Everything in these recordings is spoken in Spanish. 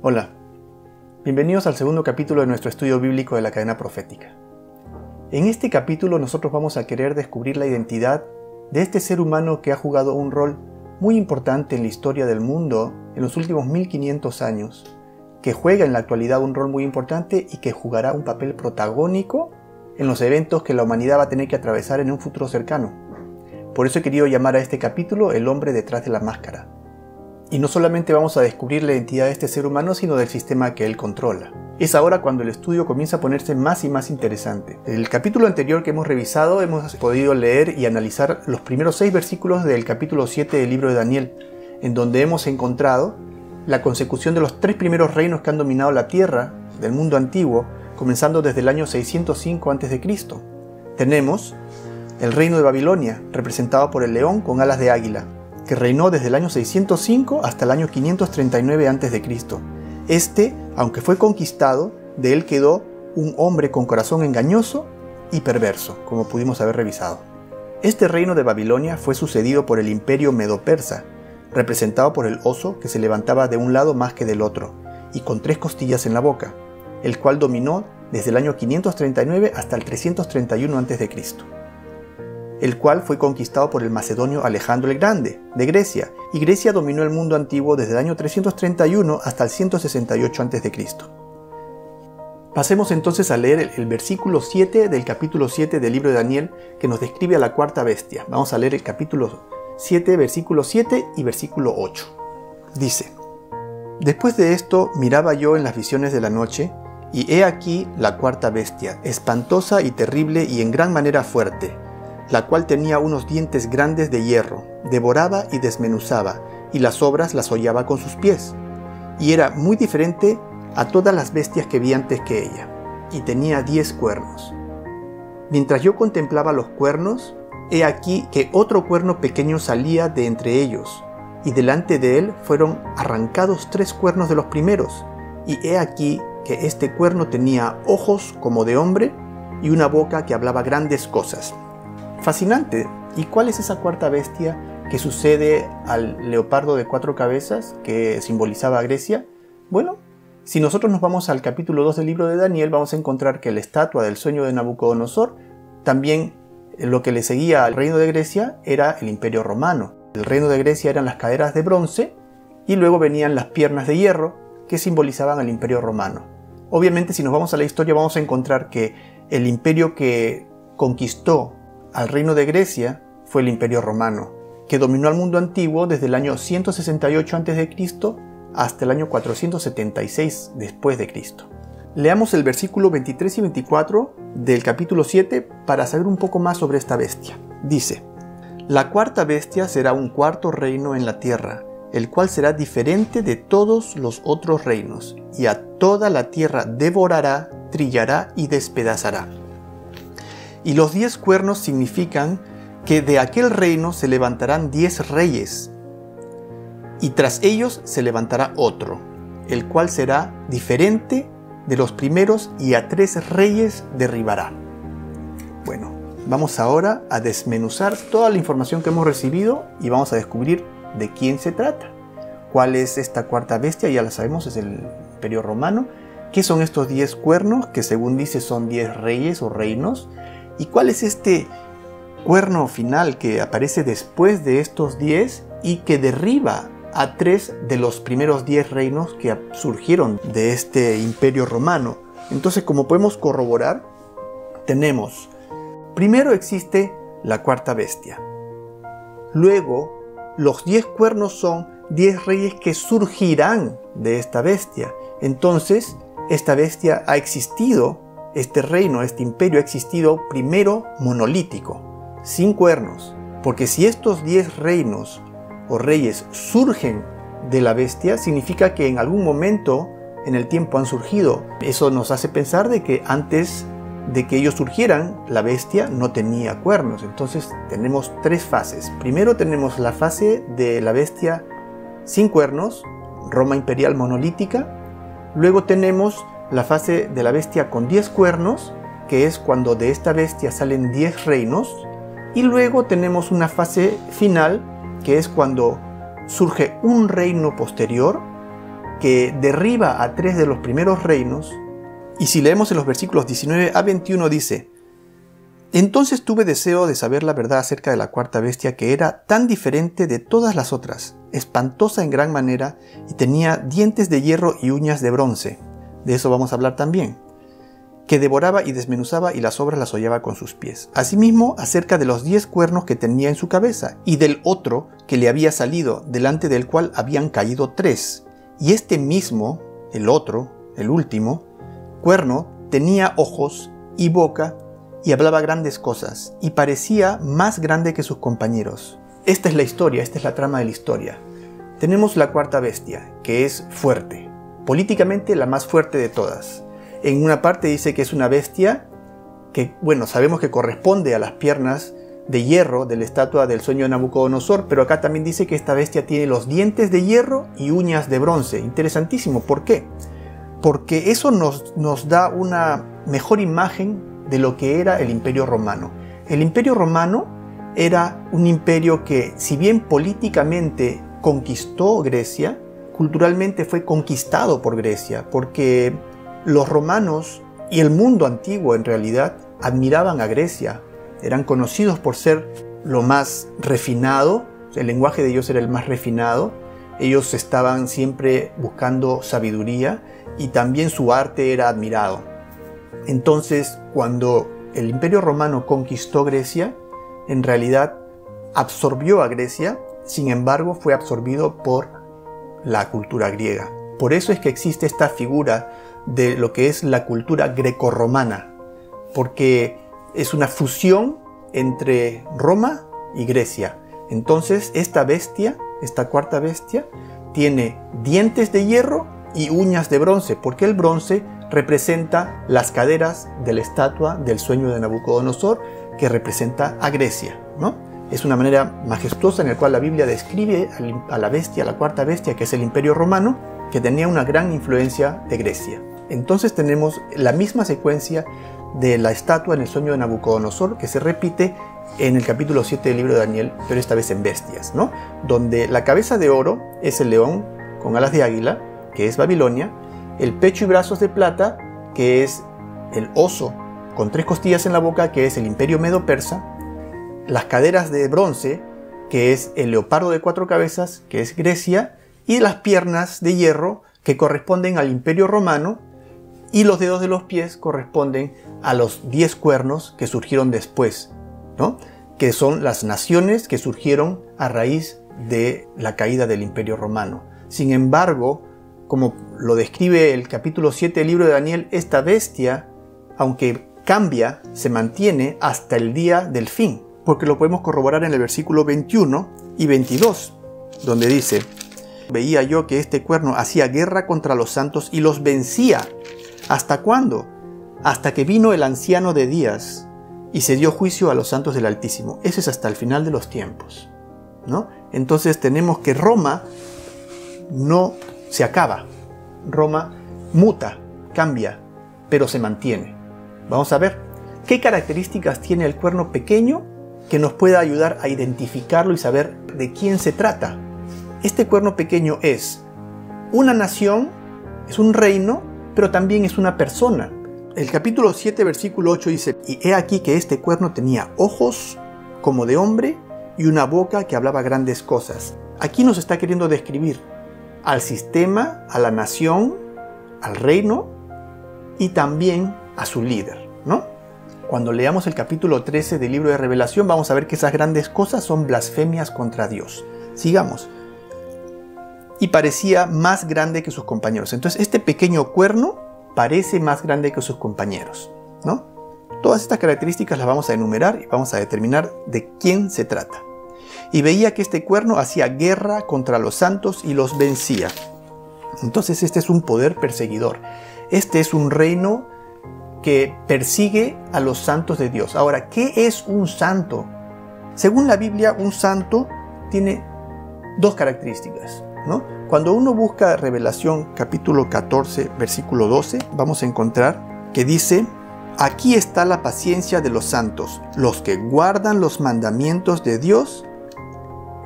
Hola, bienvenidos al segundo capítulo de nuestro estudio bíblico de la cadena profética. En este capítulo nosotros vamos a querer descubrir la identidad de este ser humano que ha jugado un rol muy importante en la historia del mundo en los últimos 1500 años, que juega en la actualidad un rol muy importante y que jugará un papel protagónico en los eventos que la humanidad va a tener que atravesar en un futuro cercano. Por eso he querido llamar a este capítulo El hombre detrás de la máscara. Y no solamente vamos a descubrir la identidad de este ser humano, sino del sistema que él controla. Es ahora cuando el estudio comienza a ponerse más y más interesante. En el capítulo anterior que hemos revisado, hemos podido leer y analizar los primeros 6 versículos del capítulo 7 del libro de Daniel, en donde hemos encontrado la consecución de los 3 primeros reinos que han dominado la tierra del mundo antiguo, comenzando desde el año 605 a.C. Tenemos el reino de Babilonia, representado por el león con alas de águila, que reinó desde el año 605 hasta el año 539 a.C. Este, aunque fue conquistado, de él quedó un hombre con corazón engañoso y perverso, como pudimos haber revisado. Este reino de Babilonia fue sucedido por el imperio medo-persa, representado por el oso que se levantaba de un lado más que del otro, y con 3 costillas en la boca, el cual dominó desde el año 539 hasta el 331 a.C., el cual fue conquistado por el macedonio Alejandro el Grande, de Grecia, y Grecia dominó el mundo antiguo desde el año 331 hasta el 168 a.C. Pasemos entonces a leer el versículo 7 del capítulo 7 del libro de Daniel, que nos describe a la cuarta bestia. Vamos a leer el capítulo 7, versículo 7 y versículo 8. Dice: Después de esto miraba yo en las visiones de la noche, y he aquí la cuarta bestia, espantosa y terrible y en gran manera fuerte, la cual tenía unos dientes grandes de hierro, devoraba y desmenuzaba, y las obras las hollaba con sus pies, y era muy diferente a todas las bestias que vi antes que ella, y tenía 10 cuernos. Mientras yo contemplaba los cuernos, he aquí que otro cuerno pequeño salía de entre ellos, y delante de él fueron arrancados 3 cuernos de los primeros, y he aquí que este cuerno tenía ojos como de hombre, y una boca que hablaba grandes cosas. Fascinante. ¿Y cuál es esa cuarta bestia que sucede al leopardo de 4 cabezas que simbolizaba a Grecia? Bueno, si nosotros nos vamos al capítulo 2 del libro de Daniel, vamos a encontrar que la estatua del sueño de Nabucodonosor, también lo que le seguía al reino de Grecia era el imperio romano. El reino de Grecia eran las caderas de bronce y luego venían las piernas de hierro que simbolizaban al imperio romano. Obviamente, si nos vamos a la historia, vamos a encontrar que el imperio que conquistó al reino de Grecia fue el imperio romano, que dominó al mundo antiguo desde el año 168 a.C. hasta el año 476 después de Cristo. Leamos el versículo 23 y 24 del capítulo 7 para saber un poco más sobre esta bestia. Dice: La cuarta bestia será un cuarto reino en la tierra, el cual será diferente de todos los otros reinos, y a toda la tierra devorará, trillará y despedazará. Y los 10 cuernos significan que de aquel reino se levantarán 10 reyes, y tras ellos se levantará otro, el cual será diferente de los primeros, y a 3 reyes derribará. Bueno, vamos ahora a desmenuzar toda la información que hemos recibido y vamos a descubrir de quién se trata. ¿Cuál es esta cuarta bestia? Ya la sabemos, es el imperio romano. ¿Qué son estos 10 cuernos que según dice son 10 reyes o reinos? ¿Y cuál es este cuerno final que aparece después de estos 10 y que derriba a 3 de los primeros 10 reinos que surgieron de este imperio romano? Entonces, como podemos corroborar, tenemos, primero existe la cuarta bestia. Luego, los 10 cuernos son 10 reyes que surgirán de esta bestia. Entonces, esta bestia ha existido. Este reino, este imperio ha existido primero monolítico, sin cuernos, porque si estos 10 reinos o reyes surgen de la bestia, significa que en algún momento en el tiempo han surgido. Eso nos hace pensar de que antes de que ellos surgieran, la bestia no tenía cuernos. Entonces tenemos 3 fases. Primero tenemos la fase de la bestia sin cuernos, Roma imperial monolítica. Luego tenemos la fase de la bestia con 10 cuernos, que es cuando de esta bestia salen 10 reinos. Y luego tenemos una fase final, que es cuando surge un reino posterior que derriba a 3 de los primeros reinos. Y si leemos en los versículos 19 a 21 dice: entonces tuve deseo de saber la verdad acerca de la cuarta bestia, que era tan diferente de todas las otras, espantosa en gran manera, y tenía dientes de hierro y uñas de bronce. De eso vamos a hablar también. Que devoraba y desmenuzaba, y las obras las hollaba con sus pies. Asimismo, acerca de los 10 cuernos que tenía en su cabeza, y del otro que le había salido, delante del cual habían caído 3. Y este mismo, el otro, el último, cuerno, tenía ojos y boca, y hablaba grandes cosas, y parecía más grande que sus compañeros. Esta es la historia, esta es la trama de la historia. Tenemos la cuarta bestia, que es fuerte, políticamente la más fuerte de todas. En una parte dice que es una bestia que, bueno, sabemos que corresponde a las piernas de hierro de la estatua del sueño de Nabucodonosor, pero acá también dice que esta bestia tiene los dientes de hierro y uñas de bronce. Interesantísimo, ¿por qué? Porque eso nos da una mejor imagen de lo que era el Imperio Romano. El Imperio Romano era un imperio que, si bien políticamente conquistó Grecia, culturalmente fue conquistado por Grecia, porque los romanos y el mundo antiguo en realidad admiraban a Grecia. Eran conocidos por ser lo más refinado, el lenguaje de ellos era el más refinado. Ellos estaban siempre buscando sabiduría y también su arte era admirado. Entonces, cuando el Imperio Romano conquistó Grecia, en realidad absorbió a Grecia, sin embargo fue absorbido por la cultura griega. Por eso es que existe esta figura de lo que es la cultura grecorromana, porque es una fusión entre Roma y Grecia. Entonces, esta bestia, esta cuarta bestia, tiene dientes de hierro y uñas de bronce, porque el bronce representa las caderas de la estatua del sueño de Nabucodonosor, que representa a Grecia, ¿no? Es una manera majestuosa en la cual la Biblia describe a la bestia, a la cuarta bestia, que es el Imperio Romano, que tenía una gran influencia de Grecia. Entonces tenemos la misma secuencia de la estatua en el sueño de Nabucodonosor, que se repite en el capítulo 7 del libro de Daniel, pero esta vez en bestias, ¿no? Donde la cabeza de oro es el león con alas de águila, que es Babilonia, el pecho y brazos de plata, que es el oso con 3 costillas en la boca, que es el Imperio Medo-Persa, las caderas de bronce, que es el leopardo de 4 cabezas, que es Grecia, y las piernas de hierro, que corresponden al Imperio Romano, y los dedos de los pies corresponden a los 10 cuernos que surgieron después, ¿no? Que son las naciones que surgieron a raíz de la caída del Imperio Romano. Sin embargo, como lo describe el capítulo 7 del libro de Daniel, esta bestia, aunque cambia, se mantiene hasta el día del fin, porque lo podemos corroborar en el versículo 21 y 22, donde dice: veía yo que este cuerno hacía guerra contra los santos y los vencía. ¿Hasta cuándo? Hasta que vino el anciano de días y se dio juicio a los santos del Altísimo. Eso es hasta el final de los tiempos, ¿no? Entonces tenemos que Roma no se acaba. Roma muta, cambia, pero se mantiene. Vamos a ver qué características tiene el cuerno pequeño que nos pueda ayudar a identificarlo y saber de quién se trata. Este cuerno pequeño es una nación, es un reino, pero también es una persona. El capítulo 7, versículo 8 dice: y he aquí que este cuerno tenía ojos como de hombre y una boca que hablaba grandes cosas. Aquí nos está queriendo describir al sistema, a la nación, al reino y también a su líder, ¿no? Cuando leamos el capítulo 13 del libro de Revelación, vamos a ver que esas grandes cosas son blasfemias contra Dios. Sigamos. Y parecía más grande que sus compañeros. Entonces, este pequeño cuerno parece más grande que sus compañeros, ¿no? Todas estas características las vamos a enumerar y vamos a determinar de quién se trata. Y veía que este cuerno hacía guerra contra los santos y los vencía. Entonces este es un poder perseguidor. Este es un reino que persigue a los santos de Dios. Ahora, ¿qué es un santo? Según la Biblia, un santo tiene 2 características, ¿no? Cuando uno busca Revelación capítulo 14, versículo 12, vamos a encontrar que dice: aquí está la paciencia de los santos, los que guardan los mandamientos de Dios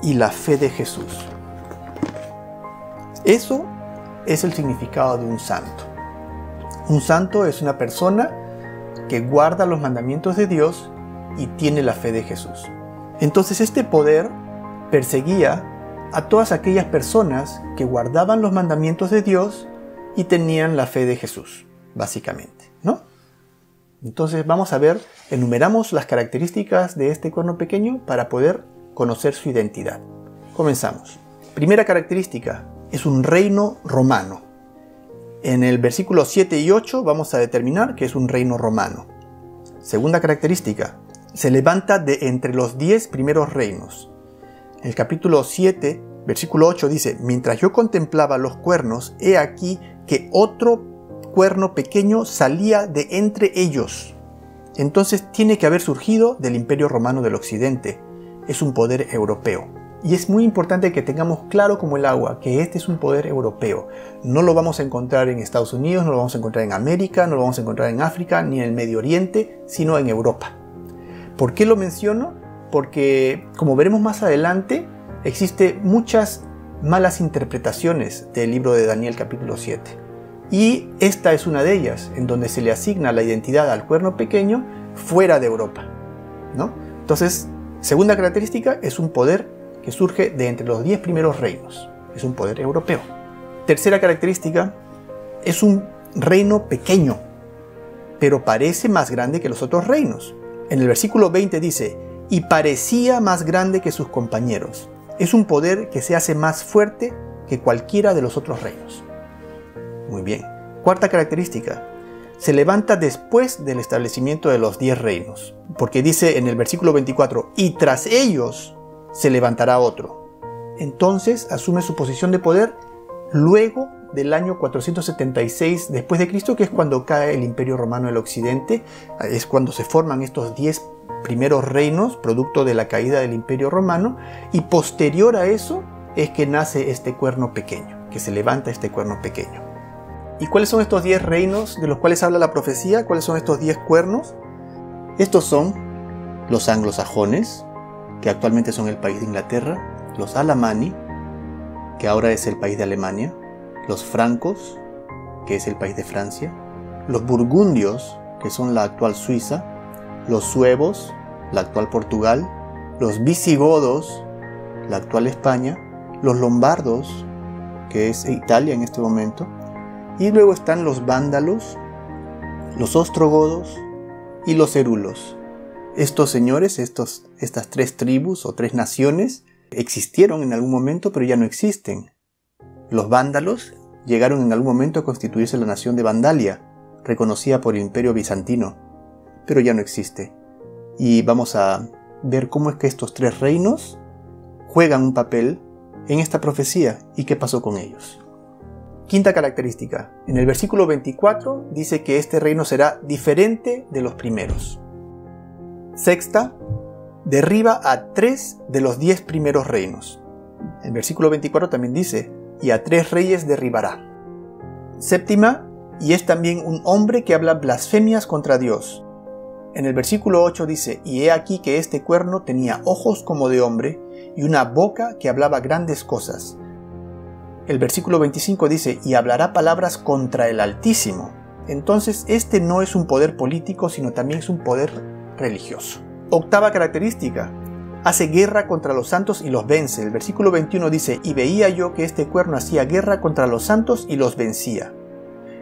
y la fe de Jesús. Eso es el significado de un santo. Un santo es una persona que guarda los mandamientos de Dios y tiene la fe de Jesús. Entonces este poder perseguía a todas aquellas personas que guardaban los mandamientos de Dios y tenían la fe de Jesús, básicamente, ¿no? Entonces vamos a ver, enumeramos las características de este cuerno pequeño para poder conocer su identidad. Comenzamos. Primera característica, es un reino romano. En el versículo 7 y 8 vamos a determinar que es un reino romano. Segunda característica, se levanta de entre los 10 primeros reinos. En el capítulo 7, versículo 8 dice, mientras yo contemplaba los cuernos, he aquí que otro cuerno pequeño salía de entre ellos. Entonces tiene que haber surgido del Imperio Romano del Occidente. Es un poder europeo. Y es muy importante que tengamos claro como el agua que este es un poder europeo. No lo vamos a encontrar en Estados Unidos, no lo vamos a encontrar en América, no lo vamos a encontrar en África, ni en el Medio Oriente, sino en Europa. ¿Por qué lo menciono? Porque, como veremos más adelante, existen muchas malas interpretaciones del libro de Daniel capítulo 7. Y esta es una de ellas, en donde se le asigna la identidad al cuerno pequeño fuera de Europa, ¿no? Entonces, segunda característica, es un poder que surge de entre los 10 primeros reinos. Es un poder europeo. Tercera característica, es un reino pequeño, pero parece más grande que los otros reinos. En el versículo 20 dice, y parecía más grande que sus compañeros. Es un poder que se hace más fuerte que cualquiera de los otros reinos. Muy bien. Cuarta característica, se levanta después del establecimiento de los 10 reinos, porque dice en el versículo 24, y tras ellos se levantará otro. Entonces asume su posición de poder luego del año 476 después de Cristo, que es cuando cae el Imperio Romano del Occidente, es cuando se forman estos 10 primeros reinos, producto de la caída del Imperio Romano, y posterior a eso es que nace este cuerno pequeño, que se levanta este cuerno pequeño. ¿Y cuáles son estos 10 reinos de los cuales habla la profecía? ¿Cuáles son estos 10 cuernos? Estos son los anglosajones, que actualmente son el país de Inglaterra, los alamani, que ahora es el país de Alemania, los francos, que es el país de Francia, los burgundios, que son la actual Suiza, los suevos, la actual Portugal, los visigodos, la actual España, los lombardos, que es Italia en este momento, y luego están los vándalos, los ostrogodos y los herulos. Estos señores, estas 3 tribus o 3 naciones, existieron en algún momento, pero ya no existen. Los vándalos llegaron en algún momento a constituirse la nación de Vandalia, reconocida por el Imperio Bizantino, pero ya no existe. Y vamos a ver cómo es que estos 3 reinos juegan un papel en esta profecía y qué pasó con ellos. Quinta característica. En el versículo 24 dice que este reino será diferente de los primeros. Sexta, derriba a 3 de los 10 primeros reinos. El versículo 24 también dice, y a 3 reyes derribará. Séptima, y es también un hombre que habla blasfemias contra Dios. En el versículo 8 dice, y he aquí que este cuerno tenía ojos como de hombre y una boca que hablaba grandes cosas. El versículo 25 dice, y hablará palabras contra el Altísimo. Entonces este no es un poder político, sino también es un poder religioso. Octava característica, hace guerra contra los santos y los vence. El versículo 21 dice, y veía yo que este cuerno hacía guerra contra los santos y los vencía.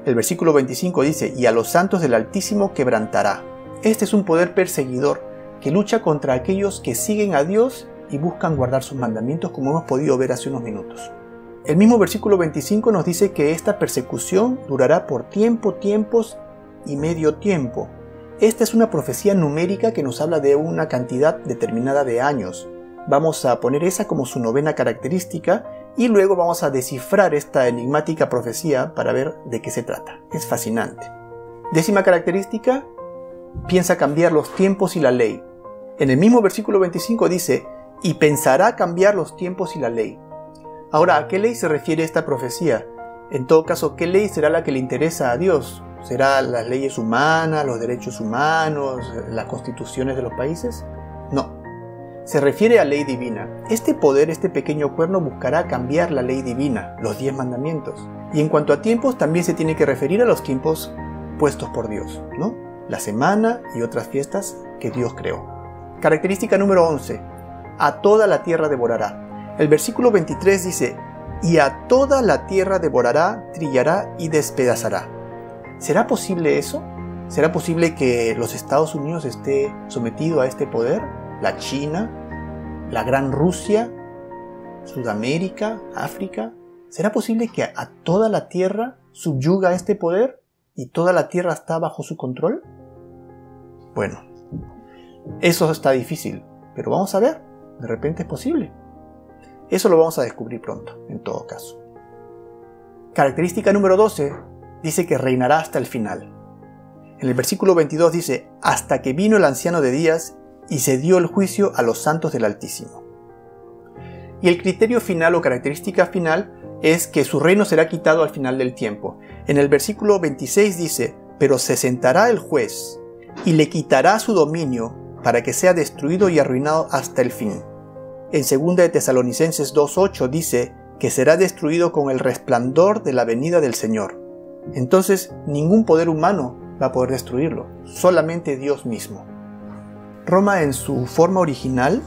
El versículo 25 dice, y a los santos del Altísimo quebrantará. Este es un poder perseguidor que lucha contra aquellos que siguen a Dios y buscan guardar sus mandamientos, como hemos podido ver hace unos minutos. El mismo versículo 25 nos dice que esta persecución durará por tiempos y medio tiempo. Esta es una profecía numérica que nos habla de una cantidad determinada de años. Vamos a poner esa como su novena característica y luego vamos a descifrar esta enigmática profecía para ver de qué se trata. Es fascinante. Décima característica, piensa cambiar los tiempos y la ley. En el mismo versículo 25 dice, y pensará cambiar los tiempos y la ley. Ahora, ¿a qué ley se refiere esta profecía? En todo caso, ¿qué ley será la que le interesa a Dios? ¿Será las leyes humanas, los derechos humanos, las constituciones de los países? No. Se refiere a ley divina. Este poder, este pequeño cuerno, buscará cambiar la ley divina, los 10 mandamientos. Y en cuanto a tiempos, también se tiene que referir a los tiempos puestos por Dios, ¿no? La semana y otras fiestas que Dios creó. Característica número 11. A toda la tierra devorará. El versículo 23 dice, y a toda la tierra devorará, trillará y despedazará. ¿Será posible eso? ¿Será posible que los Estados Unidos esté sometido a este poder? ¿La China? ¿La Gran Rusia? ¿Sudamérica? ¿África? ¿Será posible que a toda la tierra subyuga este poder y toda la tierra está bajo su control? Bueno, eso está difícil, pero vamos a ver, de repente es posible. Eso lo vamos a descubrir pronto, en todo caso. Característica número 12 dice que reinará hasta el final. En el versículo 22 dice, hasta que vino el anciano de días y se dio el juicio a los santos del Altísimo. Y el criterio final o característica final es que su reino será quitado al final del tiempo. En el versículo 26 dice, pero se sentará el juez y le quitará su dominio para que sea destruido y arruinado hasta el fin. En 2 de Tesalonicenses 2:8 dice que será destruido con el resplandor de la venida del Señor. Entonces ningún poder humano va a poder destruirlo, solamente Dios mismo. Roma en su forma original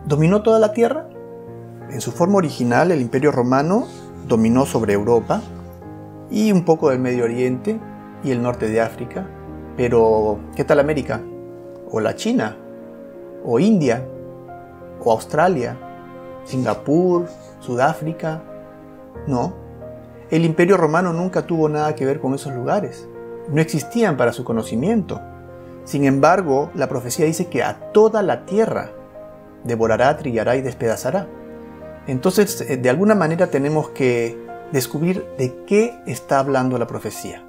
dominó toda la tierra. En su forma original el Imperio Romano dominó sobre Europa y un poco del Medio Oriente y el norte de África. Pero, ¿qué tal América? ¿O la China? ¿O India? ¿O Australia? ¿Singapur? ¿Sudáfrica? No. El Imperio Romano nunca tuvo nada que ver con esos lugares. No existían para su conocimiento. Sin embargo, la profecía dice que a toda la tierra devorará, trillará y despedazará. Entonces, de alguna manera tenemos que descubrir de qué está hablando la profecía.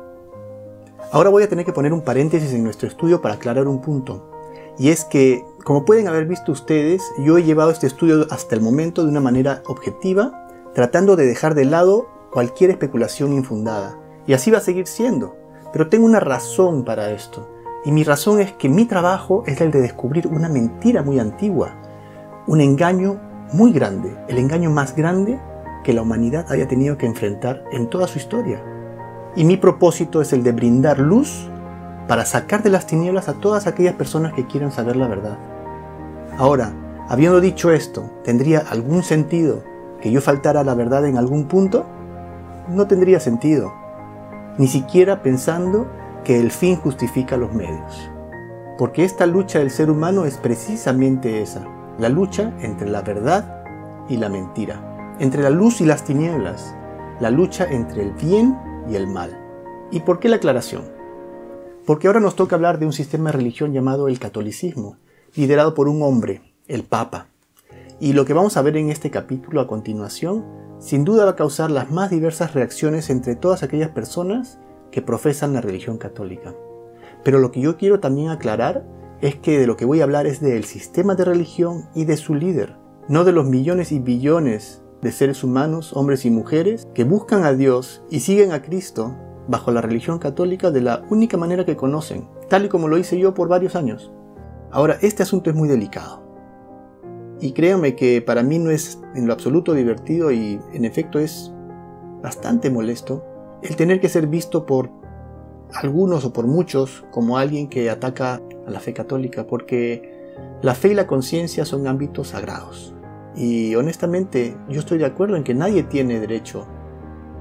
Ahora voy a tener que poner un paréntesis en nuestro estudio para aclarar un punto. Y es que, como pueden haber visto ustedes, yo he llevado este estudio hasta el momento de una manera objetiva, tratando de dejar de lado cualquier especulación infundada. Y así va a seguir siendo. Pero tengo una razón para esto. Y mi razón es que mi trabajo es el de descubrir una mentira muy antigua. Un engaño muy grande. El engaño más grande que la humanidad haya tenido que enfrentar en toda su historia. Y mi propósito es el de brindar luz para sacar de las tinieblas a todas aquellas personas que quieran saber la verdad. Ahora, habiendo dicho esto, ¿tendría algún sentido que yo faltara a la verdad en algún punto? No tendría sentido. Ni siquiera pensando que el fin justifica los medios. Porque esta lucha del ser humano es precisamente esa, la lucha entre la verdad y la mentira, entre la luz y las tinieblas, la lucha entre el bien y el mal. ¿Y por qué la aclaración? Porque ahora nos toca hablar de un sistema de religión llamado el catolicismo, liderado por un hombre, el Papa. Y lo que vamos a ver en este capítulo a continuación, sin duda va a causar las más diversas reacciones entre todas aquellas personas que profesan la religión católica. Pero lo que yo quiero también aclarar es que de lo que voy a hablar es del sistema de religión y de su líder, no de los millones y billones de seres humanos, hombres y mujeres, que buscan a Dios y siguen a Cristo bajo la religión católica de la única manera que conocen, tal y como lo hice yo por varios años. Ahora, este asunto es muy delicado. Y créanme que para mí no es en lo absoluto divertido y en efecto es bastante molesto el tener que ser visto por algunos o por muchos como alguien que ataca a la fe católica, porque la fe y la conciencia son ámbitos sagrados. Y honestamente yo estoy de acuerdo en que nadie tiene derecho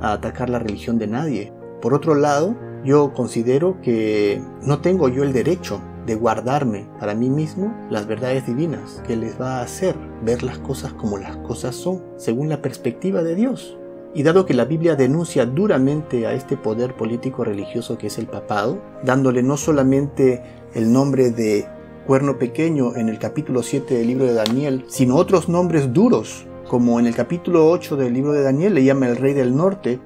a atacar la religión de nadie. Por otro lado, yo considero que no tengo yo el derecho de guardarme para mí mismo las verdades divinas que les va a hacer ver las cosas como las cosas son, según la perspectiva de Dios. Y dado que la Biblia denuncia duramente a este poder político religioso que es el papado, dándole no solamente el nombre de cuerno pequeño en el capítulo 7 del libro de Daniel, sino otros nombres duros, como en el capítulo 8 del libro de Daniel le llama el rey del norte,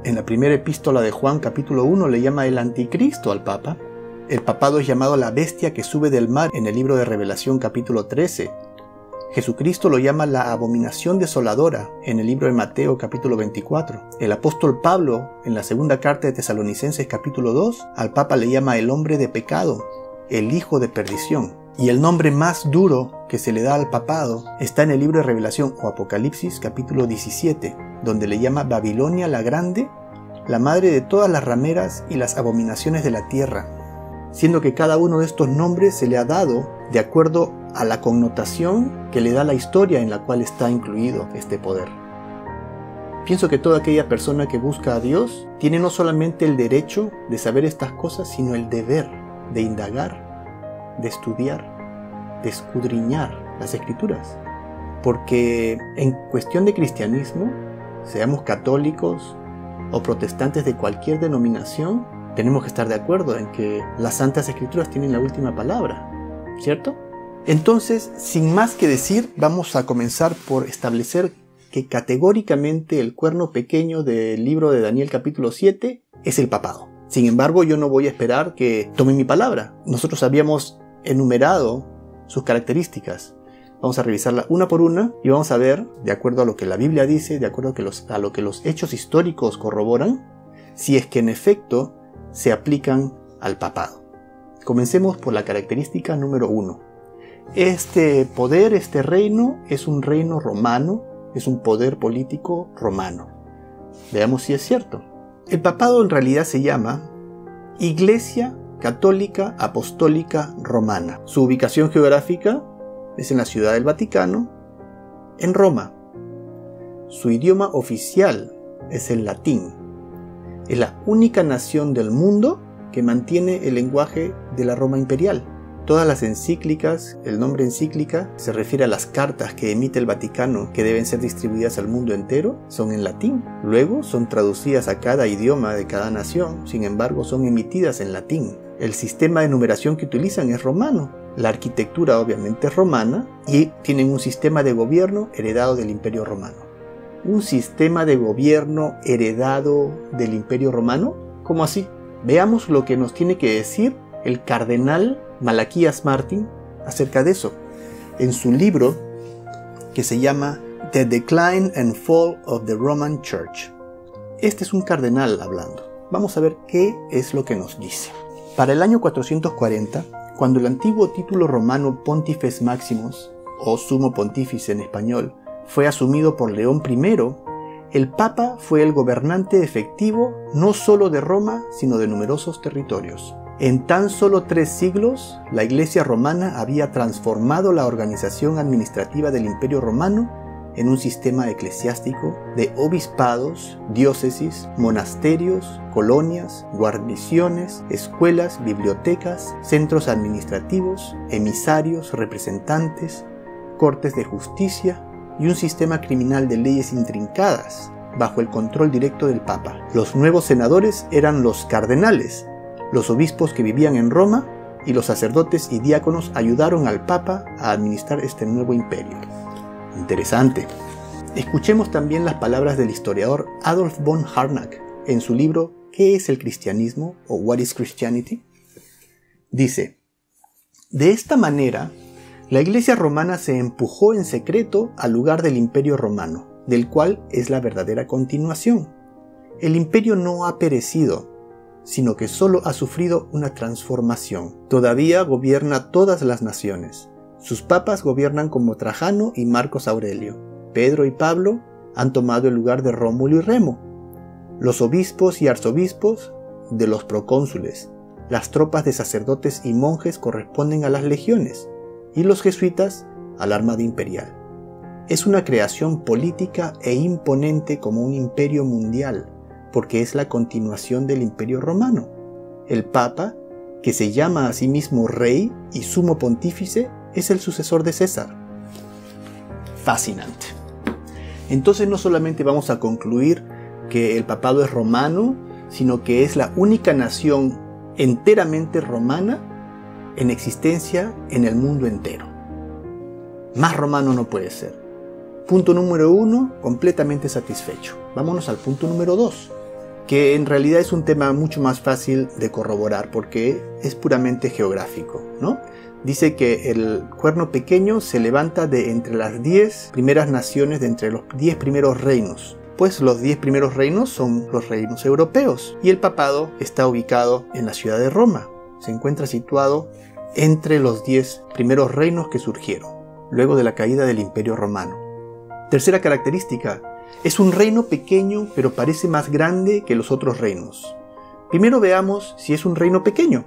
en la primera epístola de Juan capítulo 1 le llama el anticristo al Papa, el papado es llamado la bestia que sube del mar en el libro de Revelación capítulo 13, Jesucristo lo llama la abominación desoladora en el libro de Mateo capítulo 24. El apóstol Pablo en la segunda carta de Tesalonicenses capítulo 2 al Papa le llama el hombre de pecado, el hijo de perdición. Y el nombre más duro que se le da al papado está en el libro de Revelación o Apocalipsis capítulo 17, donde le llama Babilonia la Grande la madre de todas las rameras y las abominaciones de la tierra, siendo que cada uno de estos nombres se le ha dado de acuerdo a la connotación que le da la historia en la cual está incluido este poder. Pienso que toda aquella persona que busca a Dios tiene no solamente el derecho de saber estas cosas, sino el deber de indagar, de estudiar, de escudriñar las Escrituras. Porque en cuestión de cristianismo, seamos católicos o protestantes de cualquier denominación, tenemos que estar de acuerdo en que las Santas Escrituras tienen la última palabra, ¿cierto? Entonces, sin más que decir, vamos a comenzar por establecer que categóricamente el cuerno pequeño del libro de Daniel capítulo 7 es el papado. Sin embargo, yo no voy a esperar que tomen mi palabra. Nosotros habíamos enumerado sus características. Vamos a revisarla una por una y vamos a ver, de acuerdo a lo que la Biblia dice, de acuerdo a lo que los hechos históricos corroboran, si es que en efecto se aplican al papado. Comencemos por la característica número 1. Este poder, este reino, es un reino romano, es un poder político romano. Veamos si es cierto. El papado en realidad se llama Iglesia Católica Apostólica Romana. Su ubicación geográfica es en la Ciudad del Vaticano, en Roma. Su idioma oficial es el latín. Es la única nación del mundo que mantiene el lenguaje de la Roma imperial. Todas las encíclicas, el nombre encíclica se refiere a las cartas que emite el Vaticano que deben ser distribuidas al mundo entero, son en latín. Luego son traducidas a cada idioma de cada nación, sin embargo son emitidas en latín. El sistema de numeración que utilizan es romano. La arquitectura obviamente es romana y tienen un sistema de gobierno heredado del Imperio Romano. ¿Un sistema de gobierno heredado del Imperio Romano? ¿Cómo así? Veamos lo que nos tiene que decir el cardenal Malaquías Martín acerca de eso, en su libro que se llama The Decline and Fall of the Roman Church. Este es un cardenal hablando. Vamos a ver qué es lo que nos dice. Para el año 440, cuando el antiguo título romano Pontifex Maximus, o Sumo Pontífice en español, fue asumido por León I, el Papa fue el gobernante efectivo no solo de Roma, sino de numerosos territorios. En tan solo 3 siglos, la Iglesia romana había transformado la organización administrativa del Imperio Romano en un sistema eclesiástico de obispados, diócesis, monasterios, colonias, guarniciones, escuelas, bibliotecas, centros administrativos, emisarios, representantes, cortes de justicia y un sistema criminal de leyes intrincadas bajo el control directo del Papa. Los nuevos senadores eran los cardenales, los obispos que vivían en Roma, y los sacerdotes y diáconos ayudaron al Papa a administrar este nuevo imperio. Interesante. Escuchemos también las palabras del historiador Adolf von Harnack en su libro ¿Qué es el cristianismo? O What is Christianity? Dice: de esta manera, la Iglesia romana se empujó en secreto al lugar del Imperio Romano, del cual es la verdadera continuación. El imperio no ha perecido, sino que solo ha sufrido una transformación. Todavía gobierna todas las naciones. Sus papas gobiernan como Trajano y Marcos Aurelio. Pedro y Pablo han tomado el lugar de Rómulo y Remo. Los obispos y arzobispos de los procónsules. Las tropas de sacerdotes y monjes corresponden a las legiones, y los jesuitas a la armada imperial. Es una creación política e imponente como un imperio mundial, porque es la continuación del Imperio Romano. El Papa, que se llama a sí mismo Rey y Sumo Pontífice, es el sucesor de César. Fascinante. Entonces no solamente vamos a concluir que el papado es romano, sino que es la única nación enteramente romana en existencia en el mundo entero. Más romano no puede ser. Punto número 1, completamente satisfecho. Vámonos al punto número 2. Que en realidad es un tema mucho más fácil de corroborar porque es puramente geográfico, ¿no? Dice que el cuerno pequeño se levanta de entre las 10 primeras naciones, de entre los 10 primeros reinos. Pues los 10 primeros reinos son los reinos europeos y el papado está ubicado en la ciudad de Roma. Se encuentra situado entre los 10 primeros reinos que surgieron luego de la caída del Imperio Romano. Tercera característica: Es un reino pequeño, pero parece más grande que los otros reinos. Primero veamos si es un reino pequeño.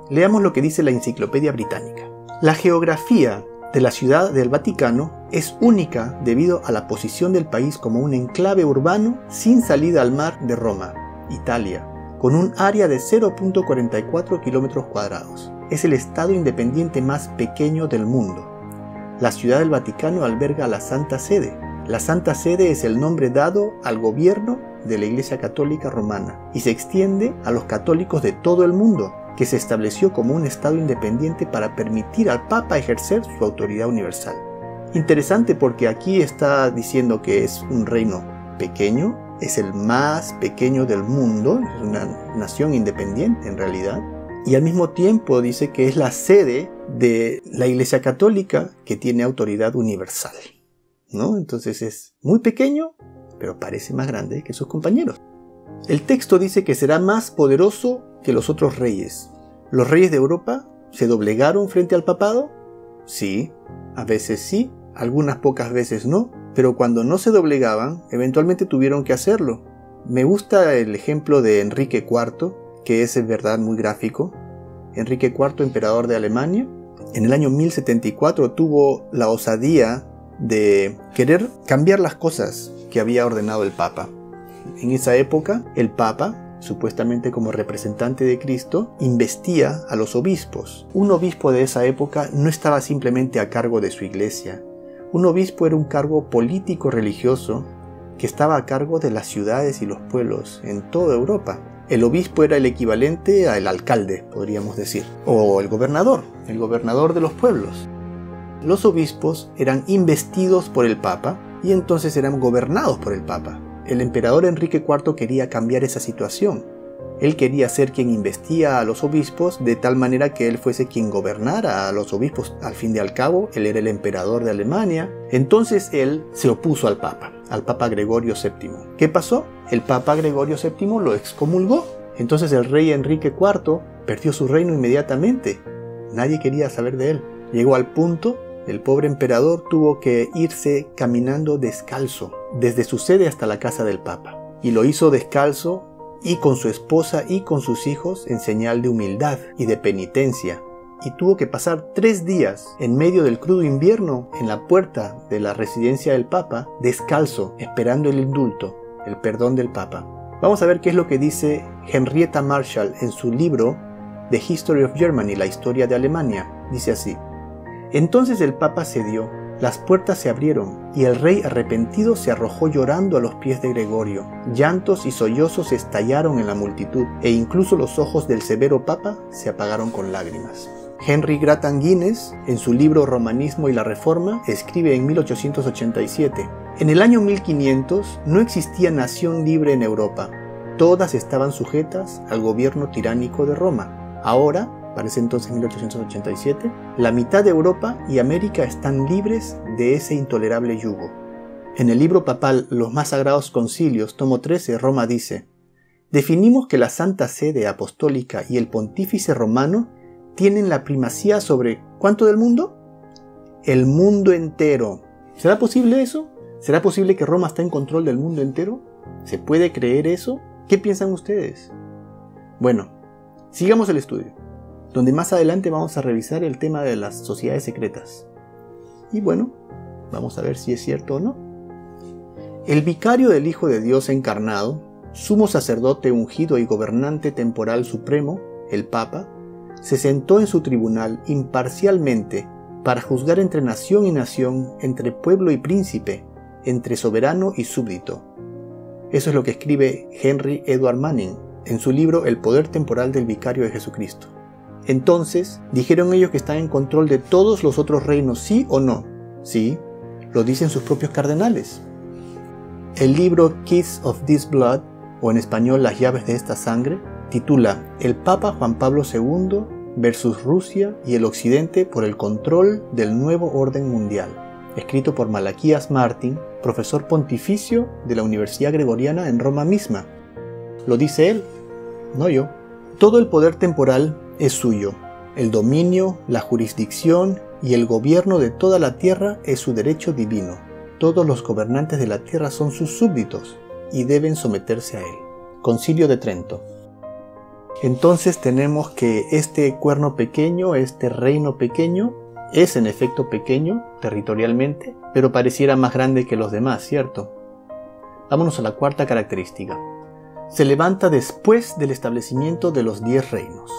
Leamos lo que dice la Enciclopedia Británica. La geografía de la Ciudad del Vaticano es única debido a la posición del país como un enclave urbano sin salida al mar de Roma, Italia, con un área de 0.44 kilómetros cuadrados. Es el estado independiente más pequeño del mundo. La Ciudad del Vaticano alberga la Santa Sede. La Santa Sede es el nombre dado al gobierno de la Iglesia Católica Romana y se extiende a los católicos de todo el mundo, que se estableció como un estado independiente para permitir al Papa ejercer su autoridad universal. Interesante porque aquí está diciendo que es un reino pequeño, es el más pequeño del mundo, es una nación independiente en realidad, y al mismo tiempo dice que es la sede de la Iglesia Católica que tiene autoridad universal, ¿no? Entonces es muy pequeño, pero parece más grande que sus compañeros. El texto dice que será más poderoso que los otros reyes. ¿Los reyes de Europa se doblegaron frente al papado? Sí, a veces sí, algunas pocas veces no, pero cuando no se doblegaban, eventualmente tuvieron que hacerlo. Me gusta el ejemplo de Enrique IV, que es en verdad muy gráfico. Enrique IV, emperador de Alemania, en el año 1074 tuvo la osadía de querer cambiar las cosas que había ordenado el Papa. En esa época, el Papa, supuestamente como representante de Cristo, investía a los obispos. Un obispo de esa época no estaba simplemente a cargo de su iglesia. Un obispo era un cargo político-religioso que estaba a cargo de las ciudades y los pueblos en toda Europa. El obispo era el equivalente al alcalde, podríamos decir, o el gobernador de los pueblos. Los obispos eran investidos por el Papa y entonces eran gobernados por el Papa. El emperador Enrique IV quería cambiar esa situación. Él quería ser quien investía a los obispos de tal manera que él fuese quien gobernara a los obispos. Al fin y al cabo, él era el emperador de Alemania. Entonces él se opuso al Papa Gregorio VII. ¿Qué pasó? El Papa Gregorio VII lo excomulgó. Entonces el rey Enrique IV perdió su reino inmediatamente. Nadie quería saber de él. Llegó al punto, el pobre emperador tuvo que irse caminando descalzo desde su sede hasta la casa del Papa. Y lo hizo descalzo y con su esposa y con sus hijos en señal de humildad y de penitencia. Y tuvo que pasar 3 días en medio del crudo invierno en la puerta de la residencia del Papa, descalzo, esperando el indulto, el perdón del Papa. Vamos a ver qué es lo que dice Henrietta Marshall en su libro The History of Germany, la historia de Alemania. Dice así: entonces el Papa cedió, las puertas se abrieron y el rey arrepentido se arrojó llorando a los pies de Gregorio. Llantos y sollozos estallaron en la multitud e incluso los ojos del severo Papa se apagaron con lágrimas. Henry Grattan Guinness, en su libro Romanismo y la Reforma, escribe en 1887: en el año 1500 no existía nación libre en Europa. Todas estaban sujetas al gobierno tiránico de Roma. Ahora, para ese entonces 1887, la mitad de Europa y América están libres de ese intolerable yugo. En el libro papal Los más sagrados concilios, tomo 13, Roma dice: definimos que la Santa Sede Apostólica y el Pontífice Romano tienen la primacía sobre ¿cuánto del mundo? El mundo entero. ¿Será posible eso? ¿Será posible que Roma está en control del mundo entero? ¿Se puede creer eso? ¿Qué piensan ustedes? Bueno, sigamos el estudio, donde más adelante vamos a revisar el tema de las sociedades secretas. Y bueno, vamos a ver si es cierto o no. El vicario del Hijo de Dios encarnado, sumo sacerdote ungido y gobernante temporal supremo, el Papa, se sentó en su tribunal imparcialmente para juzgar entre nación y nación, entre pueblo y príncipe, entre soberano y súbdito. Eso es lo que escribe Henry Edward Manning en su libro El poder temporal del vicario de Jesucristo. Entonces, ¿dijeron ellos que están en control de todos los otros reinos, sí o no? Sí, lo dicen sus propios cardenales. El libro Keys of This Blood, o en español Las llaves de esta sangre, titula El Papa Juan Pablo II versus Rusia y el Occidente por el control del nuevo orden mundial, escrito por Malaquías Martín, profesor pontificio de la Universidad Gregoriana en Roma misma. Lo dice él, no yo. Todo el poder temporal es suyo. El dominio, la jurisdicción y el gobierno de toda la tierra es su derecho divino. todos los gobernantes de la tierra son sus súbditos y deben someterse a él. Concilio de Trento. Entonces tenemos que este cuerno pequeño, este reino pequeño, es en efecto pequeño territorialmente, pero pareciera más grande que los demás, ¿cierto? Vámonos a la cuarta característica. Se levanta después del establecimiento de los 10 reinos.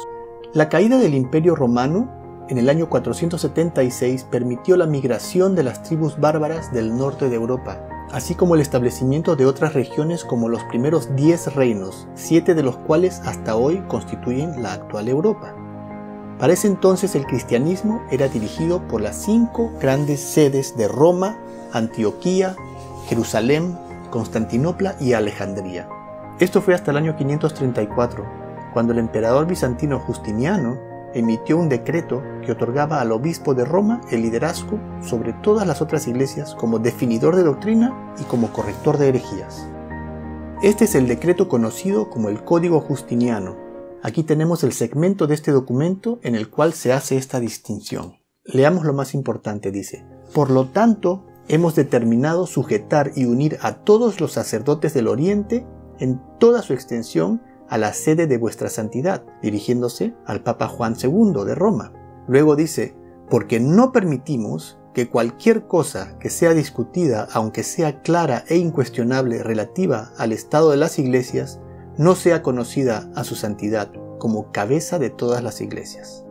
La caída del Imperio Romano en el año 476 permitió la migración de las tribus bárbaras del norte de Europa, así como el establecimiento de otras regiones como los primeros 10 reinos, 7 de los cuales hasta hoy constituyen la actual Europa. Para ese entonces el cristianismo era dirigido por las 5 grandes sedes de Roma, Antioquía, Jerusalén, Constantinopla y Alejandría. Esto fue hasta el año 534, cuando el emperador bizantino Justiniano emitió un decreto que otorgaba al obispo de Roma el liderazgo sobre todas las otras iglesias como definidor de doctrina y como corrector de herejías. Este es el decreto conocido como el Código Justiniano. Aquí tenemos el segmento de este documento en el cual se hace esta distinción. Leamos lo más importante, dice: por lo tanto, hemos determinado sujetar y unir a todos los sacerdotes del Oriente en toda su extensión a la sede de vuestra santidad, dirigiéndose al Papa Juan II de Roma. Luego dice: porque no permitimos que cualquier cosa que sea discutida, aunque sea clara e incuestionable relativa al estado de las iglesias, no sea conocida a su santidad como cabeza de todas las iglesias.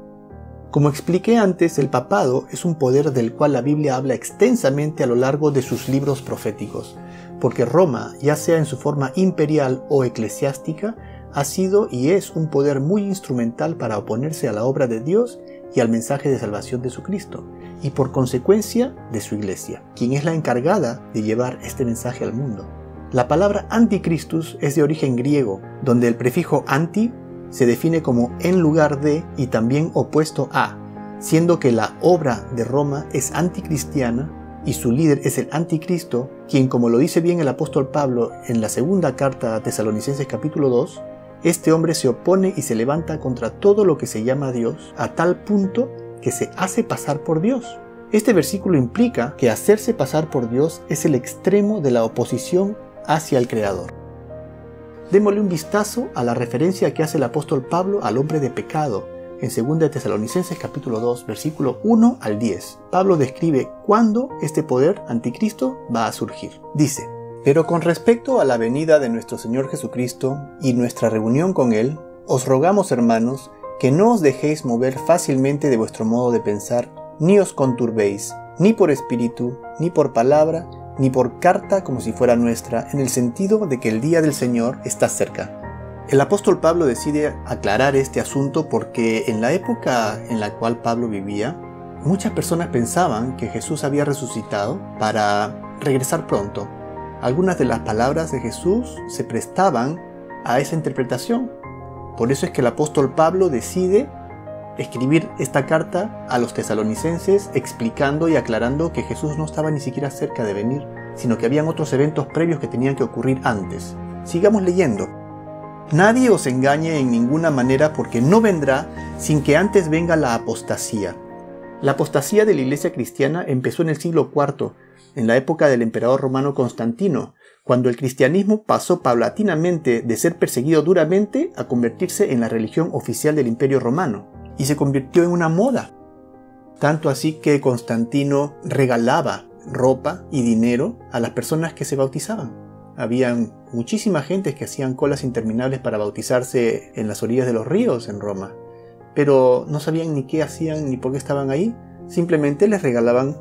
Como expliqué antes, el papado es un poder del cual la Biblia habla extensamente a lo largo de sus libros proféticos, porque Roma, ya sea en su forma imperial o eclesiástica, ha sido y es un poder muy instrumental para oponerse a la obra de Dios y al mensaje de salvación de su Cristo, y por consecuencia de su iglesia, quien es la encargada de llevar este mensaje al mundo. La palabra anticristus es de origen griego, donde el prefijo anti se define como en lugar de y también opuesto a, siendo que la obra de Roma es anticristiana y su líder es el anticristo, quien, como lo dice bien el apóstol Pablo en la segunda carta a Tesalonicenses capítulo 2, este hombre se opone y se levanta contra todo lo que se llama Dios, a tal punto que se hace pasar por Dios. Este versículo implica que hacerse pasar por Dios es el extremo de la oposición hacia el Creador. Démosle un vistazo a la referencia que hace el apóstol Pablo al hombre de pecado en 2 Tesalonicenses capítulo 2, versículo 1 al 10. Pablo describe cuándo este poder anticristo va a surgir. Dice: pero con respecto a la venida de nuestro Señor Jesucristo y nuestra reunión con Él, os rogamos, hermanos, que no os dejéis mover fácilmente de vuestro modo de pensar, ni os conturbéis, ni por espíritu, ni por palabra, ni por carta como si fuera nuestra, en el sentido de que el día del Señor está cerca. El apóstol Pablo decide aclarar este asunto porque en la época en la cual Pablo vivía, muchas personas pensaban que Jesús había resucitado para regresar pronto. Algunas de las palabras de Jesús se prestaban a esa interpretación. Por eso es que el apóstol Pablo decide escribir esta carta a los tesalonicenses explicando y aclarando que Jesús no estaba ni siquiera cerca de venir, sino que habían otros eventos previos que tenían que ocurrir antes. Sigamos leyendo. Nadie os engañe en ninguna manera, porque no vendrá sin que antes venga la apostasía. La apostasía de la iglesia cristiana empezó en el siglo IV, en la época del emperador romano Constantino, cuando el cristianismo pasó paulatinamente de ser perseguido duramente a convertirse en la religión oficial del imperio romano, y se convirtió en una moda. Tanto así que Constantino regalaba ropa y dinero a las personas que se bautizaban. Habían muchísima gente que hacían colas interminables para bautizarse en las orillas de los ríos en Roma, pero no sabían ni qué hacían ni por qué estaban ahí. Simplemente les regalaban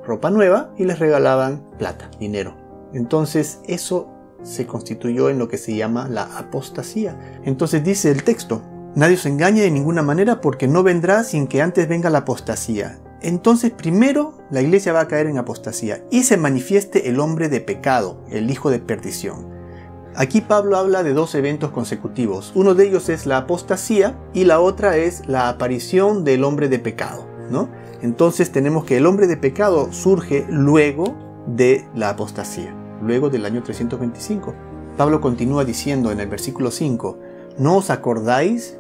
ropa nueva y les regalaban plata, dinero. Entonces eso se constituyó en lo que se llama la apostasía. Entonces dice el texto: nadie os engañe de ninguna manera, porque no vendrá sin que antes venga la apostasía. Entonces primero la iglesia va a caer en apostasía y se manifieste el hombre de pecado, el hijo de perdición. Aquí Pablo habla de dos eventos consecutivos. Uno de ellos es la apostasía y la otra es la aparición del hombre de pecado, ¿no? Entonces tenemos que el hombre de pecado surge luego de la apostasía, luego del año 325. Pablo continúa diciendo en el versículo 5: ¿no os acordáis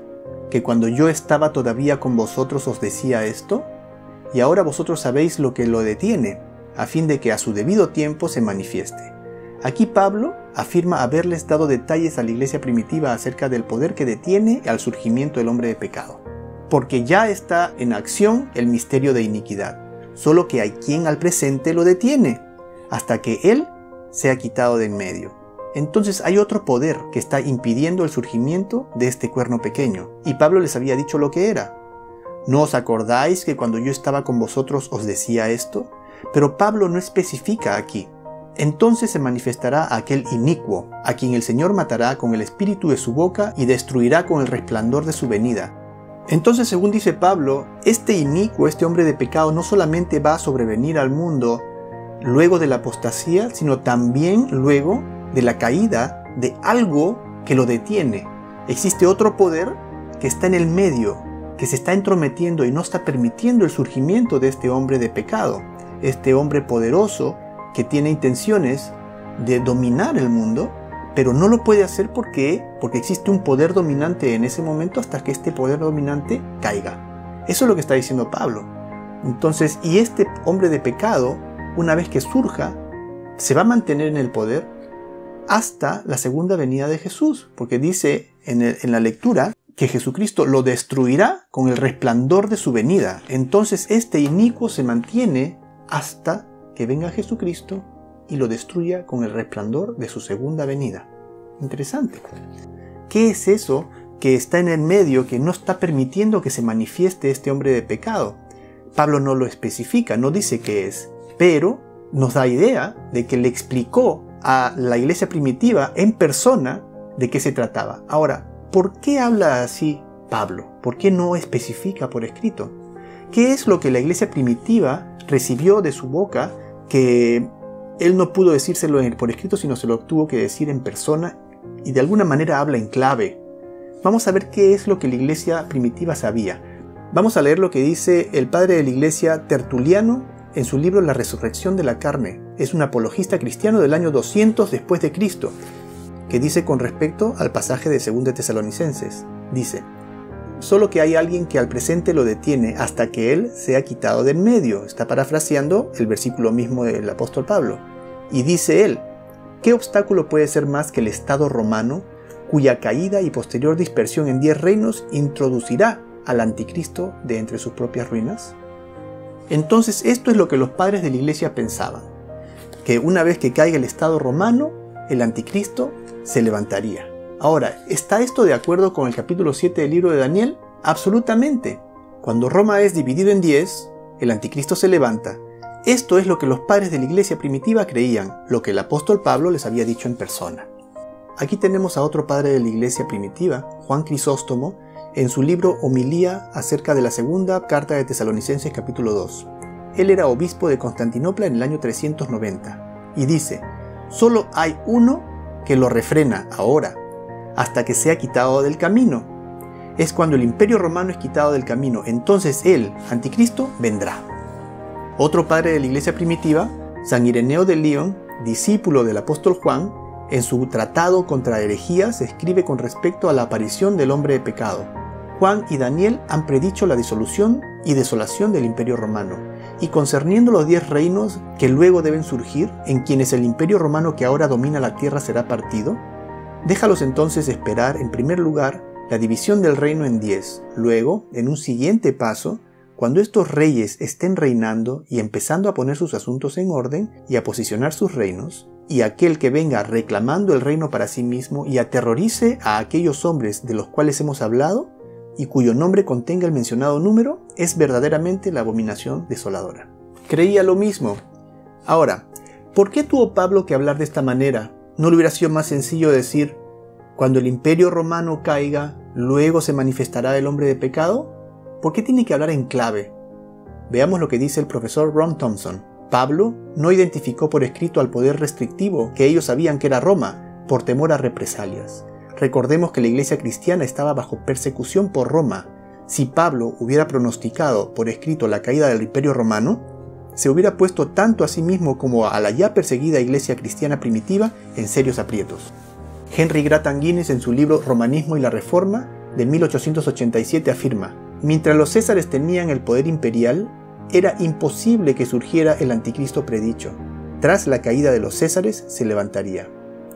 que cuando yo estaba todavía con vosotros os decía esto? Y ahora vosotros sabéis lo que lo detiene, a fin de que a su debido tiempo se manifieste. Aquí Pablo afirma haberles dado detalles a la iglesia primitiva acerca del poder que detiene al surgimiento del hombre de pecado, porque ya está en acción el misterio de iniquidad, solo que hay quien al presente lo detiene, hasta que él sea quitado de en medio. Entonces hay otro poder que está impidiendo el surgimiento de este cuerno pequeño, y Pablo les había dicho lo que era. ¿No os acordáis que cuando yo estaba con vosotros os decía esto? Pero Pablo no especifica aquí. Entonces se manifestará aquel inicuo, a quien el Señor matará con el espíritu de su boca y destruirá con el resplandor de su venida. Entonces, según dice Pablo, este inicuo, este hombre de pecado, no solamente va a sobrevenir al mundo luego de la apostasía, sino también luego de la caída de algo que lo detiene. Existe otro poder que está en el medio, que se está entrometiendo y no está permitiendo el surgimiento de este hombre de pecado, este hombre poderoso que tiene intenciones de dominar el mundo, pero no lo puede hacer porque existe un poder dominante en ese momento hasta que este poder dominante caiga. Eso es lo que está diciendo Pablo. Entonces, y este hombre de pecado, una vez que surja, se va a mantener en el poder hasta la segunda venida de Jesús, porque dice en la lectura que Jesucristo lo destruirá con el resplandor de su venida. Entonces este inicuo se mantiene hasta que venga Jesucristo y lo destruya con el resplandor de su segunda venida. Interesante. ¿Qué es eso que está en el medio, que no está permitiendo que se manifieste este hombre de pecado? Pablo no lo especifica, no dice qué es, pero nos da idea de que le explicó a la iglesia primitiva en persona de qué se trataba. Ahora, ¿por qué habla así Pablo? ¿Por qué no especifica por escrito? ¿Qué es lo que la iglesia primitiva recibió de su boca que él no pudo decírselo por escrito, sino se lo tuvo que decir en persona y de alguna manera habla en clave? Vamos a ver qué es lo que la iglesia primitiva sabía. Vamos a leer lo que dice el padre de la iglesia Tertuliano en su libro La resurrección de la carne. Es un apologista cristiano del año 200 después de Cristo, que dice con respecto al pasaje de 2 Tesalonicenses. Dice: solo que hay alguien que al presente lo detiene hasta que él sea quitado de en medio. Está parafraseando el versículo mismo del apóstol Pablo. Y dice él: ¿qué obstáculo puede ser más que el Estado romano, cuya caída y posterior dispersión en 10 reinos introducirá al anticristo de entre sus propias ruinas? Entonces esto es lo que los padres de la iglesia pensaban, que una vez que caiga el Estado romano, el anticristo se levantaría. Ahora, ¿está esto de acuerdo con el capítulo 7 del libro de Daniel? Absolutamente. Cuando Roma es dividido en 10, el anticristo se levanta. Esto es lo que los padres de la iglesia primitiva creían, lo que el apóstol Pablo les había dicho en persona. Aquí tenemos a otro padre de la iglesia primitiva, Juan Crisóstomo, en su libro Homilía acerca de la segunda carta de Tesalonicenses capítulo 2. Él era obispo de Constantinopla en el año 390 y dice: solo hay uno que lo refrena ahora, hasta que sea quitado del camino. Es cuando el imperio romano es quitado del camino, entonces él, anticristo, vendrá. Otro padre de la iglesia primitiva, San Ireneo de León, discípulo del apóstol Juan, en su tratado contra herejías escribe con respecto a la aparición del hombre de pecado: Juan y Daniel han predicho la disolución y desolación del imperio romano, y concerniendo los 10 reinos que luego deben surgir, en quienes el imperio romano que ahora domina la tierra será partido, déjalos entonces esperar, en primer lugar, la división del reino en 10, luego, en un siguiente paso, cuando estos reyes estén reinando y empezando a poner sus asuntos en orden y a posicionar sus reinos, y aquel que venga reclamando el reino para sí mismo y aterrorice a aquellos hombres de los cuales hemos hablado, y cuyo nombre contenga el mencionado número, es verdaderamente la abominación desoladora. Creía lo mismo. Ahora, ¿por qué tuvo Pablo que hablar de esta manera? ¿No le hubiera sido más sencillo decir: cuando el imperio romano caiga, luego se manifestará el hombre de pecado? ¿Por qué tiene que hablar en clave? Veamos lo que dice el profesor Ron Thompson. Pablo no identificó por escrito al poder restrictivo que ellos sabían que era Roma, por temor a represalias. Recordemos que la iglesia cristiana estaba bajo persecución por Roma. Si Pablo hubiera pronosticado por escrito la caída del imperio romano, se hubiera puesto tanto a sí mismo como a la ya perseguida iglesia cristiana primitiva en serios aprietos. Henry Grattan Guinness, en su libro Romanismo y la Reforma, de 1887, afirma: mientras los césares tenían el poder imperial, era imposible que surgiera el anticristo predicho. Tras la caída de los Césares se levantaría.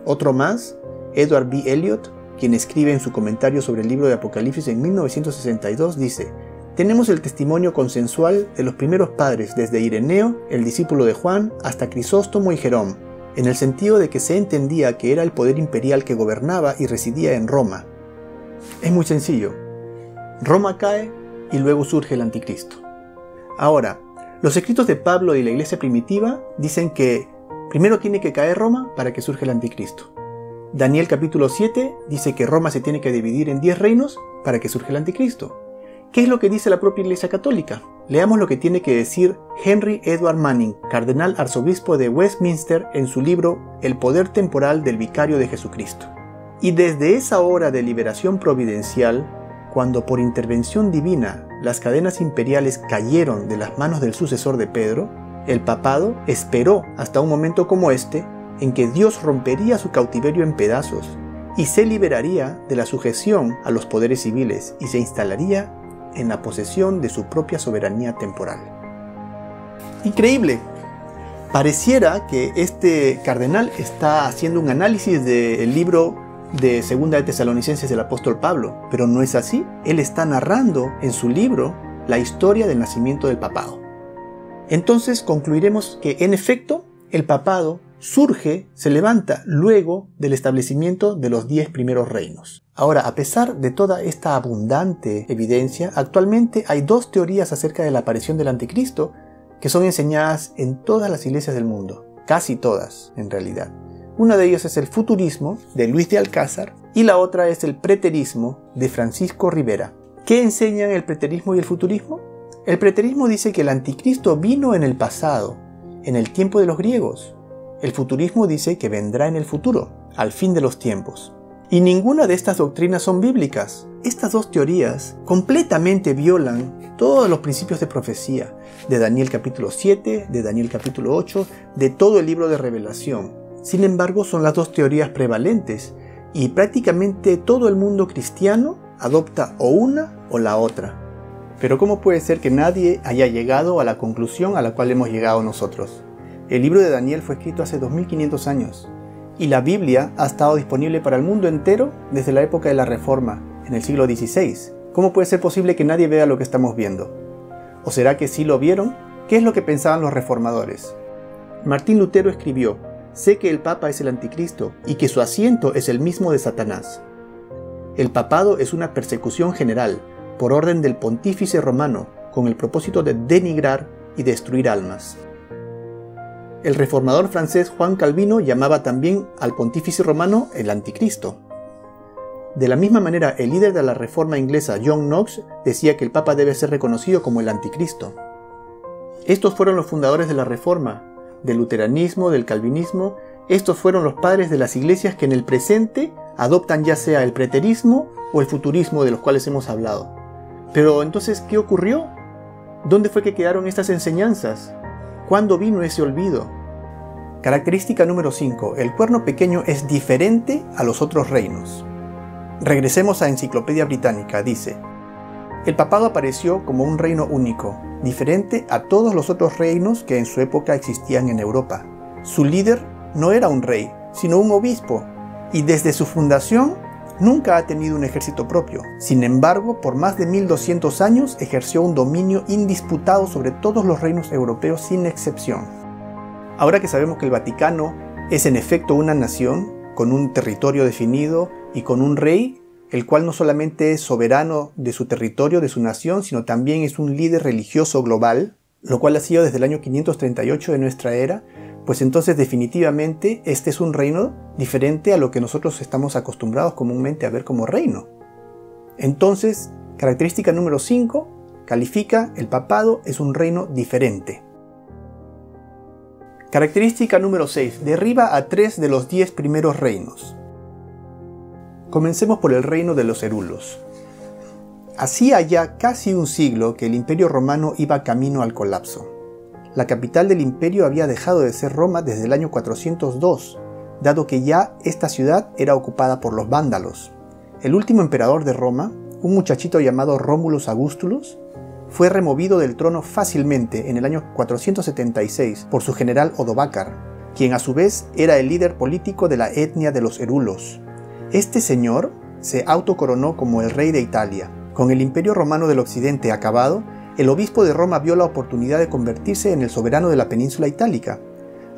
Otro más, Edward B. Elliot, quien escribe en su comentario sobre el libro de Apocalipsis en 1962, dice: tenemos el testimonio consensual de los primeros padres desde Ireneo, el discípulo de Juan, hasta Crisóstomo y Jerón, en el sentido de que se entendía que era el poder imperial que gobernaba y residía en Roma. Es muy sencillo. Roma cae y luego surge el anticristo. Ahora, los escritos de Pablo y la iglesia primitiva dicen que primero tiene que caer Roma para que surja el anticristo. Daniel capítulo 7 dice que Roma se tiene que dividir en 10 reinos para que surja el anticristo. ¿Qué es lo que dice la propia Iglesia Católica? Leamos lo que tiene que decir Henry Edward Manning, cardenal arzobispo de Westminster, en su libro El poder temporal del vicario de Jesucristo. Y desde esa hora de liberación providencial, cuando por intervención divina las cadenas imperiales cayeron de las manos del sucesor de Pedro, el papado esperó hasta un momento como este, en que Dios rompería su cautiverio en pedazos y se liberaría de la sujeción a los poderes civiles y se instalaría en la posesión de su propia soberanía temporal. Increíble. Pareciera que este cardenal está haciendo un análisis del libro de Segunda de Tesalonicenses del apóstol Pablo, pero no es así. Él está narrando en su libro la historia del nacimiento del papado. Entonces concluiremos que en efecto el papado surge, se levanta luego del establecimiento de los 10 primeros reinos. Ahora, a pesar de toda esta abundante evidencia, actualmente hay 2 teorías acerca de la aparición del anticristo que son enseñadas en todas las iglesias del mundo, casi todas en realidad. Una de ellas es el futurismo de Luis de Alcázar y la otra es el preterismo de Francisco Rivera. ¿Qué enseñan el preterismo y el futurismo? El preterismo dice que el anticristo vino en el pasado, en el tiempo de los griegos. El futurismo dice que vendrá en el futuro, al fin de los tiempos. Y ninguna de estas doctrinas son bíblicas. Estas 2 teorías completamente violan todos los principios de profecía, de Daniel capítulo 7, de Daniel capítulo 8, de todo el libro de Revelación. Sin embargo, son las 2 teorías prevalentes, y prácticamente todo el mundo cristiano adopta o una o la otra. Pero ¿cómo puede ser que nadie haya llegado a la conclusión a la cual hemos llegado nosotros? El libro de Daniel fue escrito hace 2500 años y la Biblia ha estado disponible para el mundo entero desde la época de la Reforma, en el siglo XVI. ¿Cómo puede ser posible que nadie vea lo que estamos viendo? ¿O será que sí lo vieron? ¿Qué es lo que pensaban los reformadores? Martín Lutero escribió: sé que el Papa es el anticristo y que su asiento es el mismo de Satanás. El papado es una persecución general, por orden del pontífice romano, con el propósito de denigrar y destruir almas. El reformador francés Juan Calvino llamaba también al pontífice romano el anticristo. De la misma manera, el líder de la reforma inglesa John Knox decía que el Papa debe ser reconocido como el anticristo. Estos fueron los fundadores de la reforma, del luteranismo, del calvinismo. Estos fueron los padres de las iglesias que en el presente adoptan ya sea el preterismo o el futurismo de los cuales hemos hablado. Pero entonces, ¿qué ocurrió? ¿Dónde fue que quedaron estas enseñanzas? ¿Cuándo vino ese olvido? Característica número 5. El cuerno pequeño es diferente a los otros reinos. Regresemos a Enciclopedia Británica. Dice: el papado apareció como un reino único, diferente a todos los otros reinos que en su época existían en Europa. Su líder no era un rey, sino un obispo, y desde su fundación nunca ha tenido un ejército propio. Sin embargo, por más de 1200 años ejerció un dominio indisputado sobre todos los reinos europeos sin excepción. Ahora que sabemos que el Vaticano es en efecto una nación, con un territorio definido y con un rey, el cual no solamente es soberano de su territorio, de su nación, sino también es un líder religioso global, lo cual ha sido desde el año 538 de nuestra era, pues entonces definitivamente este es un reino diferente a lo que nosotros estamos acostumbrados comúnmente a ver como reino. Entonces, característica número 5, califica el papado es un reino diferente. Característica número 6, derriba a 3 de los 10 primeros reinos. Comencemos por el reino de los Herulos. Hacía ya casi un siglo que el Imperio Romano iba camino al colapso. La capital del imperio había dejado de ser Roma desde el año 402, dado que ya esta ciudad era ocupada por los vándalos. El último emperador de Roma, un muchachito llamado Romulus Augustulus, fue removido del trono fácilmente en el año 476 por su general Odovacar, quien a su vez era el líder político de la etnia de los Herulos. Este señor se autocoronó como el rey de Italia. Con el Imperio Romano del Occidente acabado, el obispo de Roma vio la oportunidad de convertirse en el soberano de la península itálica.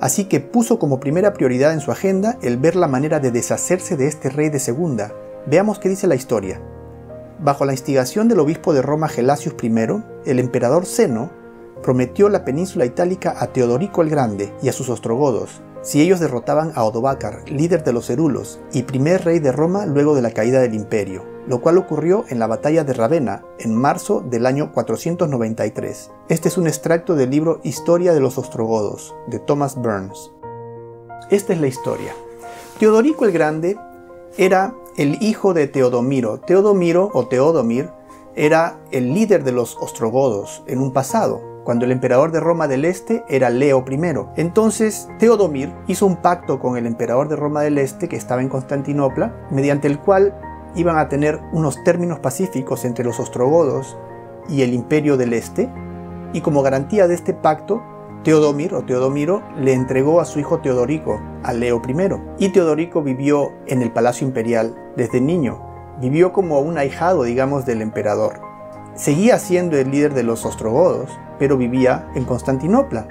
Así que puso como primera prioridad en su agenda el ver la manera de deshacerse de este rey de segunda. Veamos qué dice la historia. Bajo la instigación del obispo de Roma Gelasius I, el emperador Zeno prometió la península itálica a Teodorico el Grande y a sus ostrogodos, si ellos derrotaban a Odovacar, líder de los Herulos y primer rey de Roma luego de la caída del imperio, lo cual ocurrió en la batalla de Ravenna en marzo del año 493. Este es un extracto del libro Historia de los Ostrogodos, de Thomas Burns. Esta es la historia. Teodorico el Grande era el hijo de Teodomiro. Teodomiro o Teodomir era el líder de los ostrogodos en un pasado, cuando el emperador de Roma del Este era Leo I. Entonces Teodomir hizo un pacto con el emperador de Roma del Este, que estaba en Constantinopla, mediante el cual iban a tener unos términos pacíficos entre los ostrogodos y el imperio del Este, y como garantía de este pacto, Teodomir o Teodomiro le entregó a su hijo Teodorico a Leo I, y Teodorico vivió en el palacio imperial desde niño. Vivió como un ahijado, digamos, del emperador. Seguía siendo el líder de los ostrogodos, pero vivía en Constantinopla.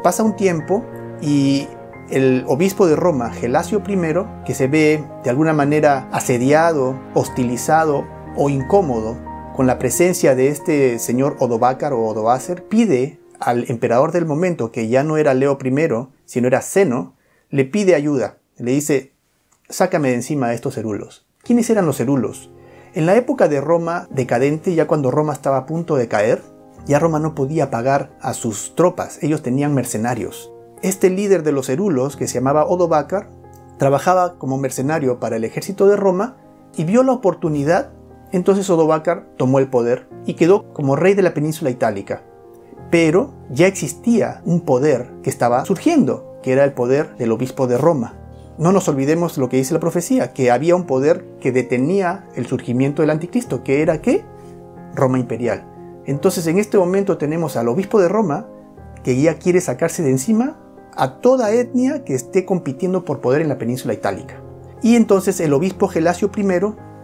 Pasa un tiempo y el obispo de Roma, Gelasio I, que se ve de alguna manera asediado, hostilizado o incómodo con la presencia de este señor Odovacar o Odoacer, pide al emperador del momento, que ya no era Leo I, sino era Zeno, le pide ayuda. Le dice: sácame de encima a estos herulos. ¿Quiénes eran los herulos? En la época de Roma decadente, ya cuando Roma estaba a punto de caer, ya Roma no podía pagar a sus tropas, ellos tenían mercenarios. Este líder de los herulos, que se llamaba Odovacar, trabajaba como mercenario para el ejército de Roma y vio la oportunidad. Entonces Odovacar tomó el poder y quedó como rey de la península itálica. Pero ya existía un poder que estaba surgiendo, que era el poder del obispo de Roma. No nos olvidemos lo que dice la profecía, que había un poder que detenía el surgimiento del anticristo, que era ¿qué? Roma imperial. Entonces en este momento tenemos al obispo de Roma, que ya quiere sacarse de encima a toda etnia que esté compitiendo por poder en la península itálica. Y entonces el obispo Gelasio I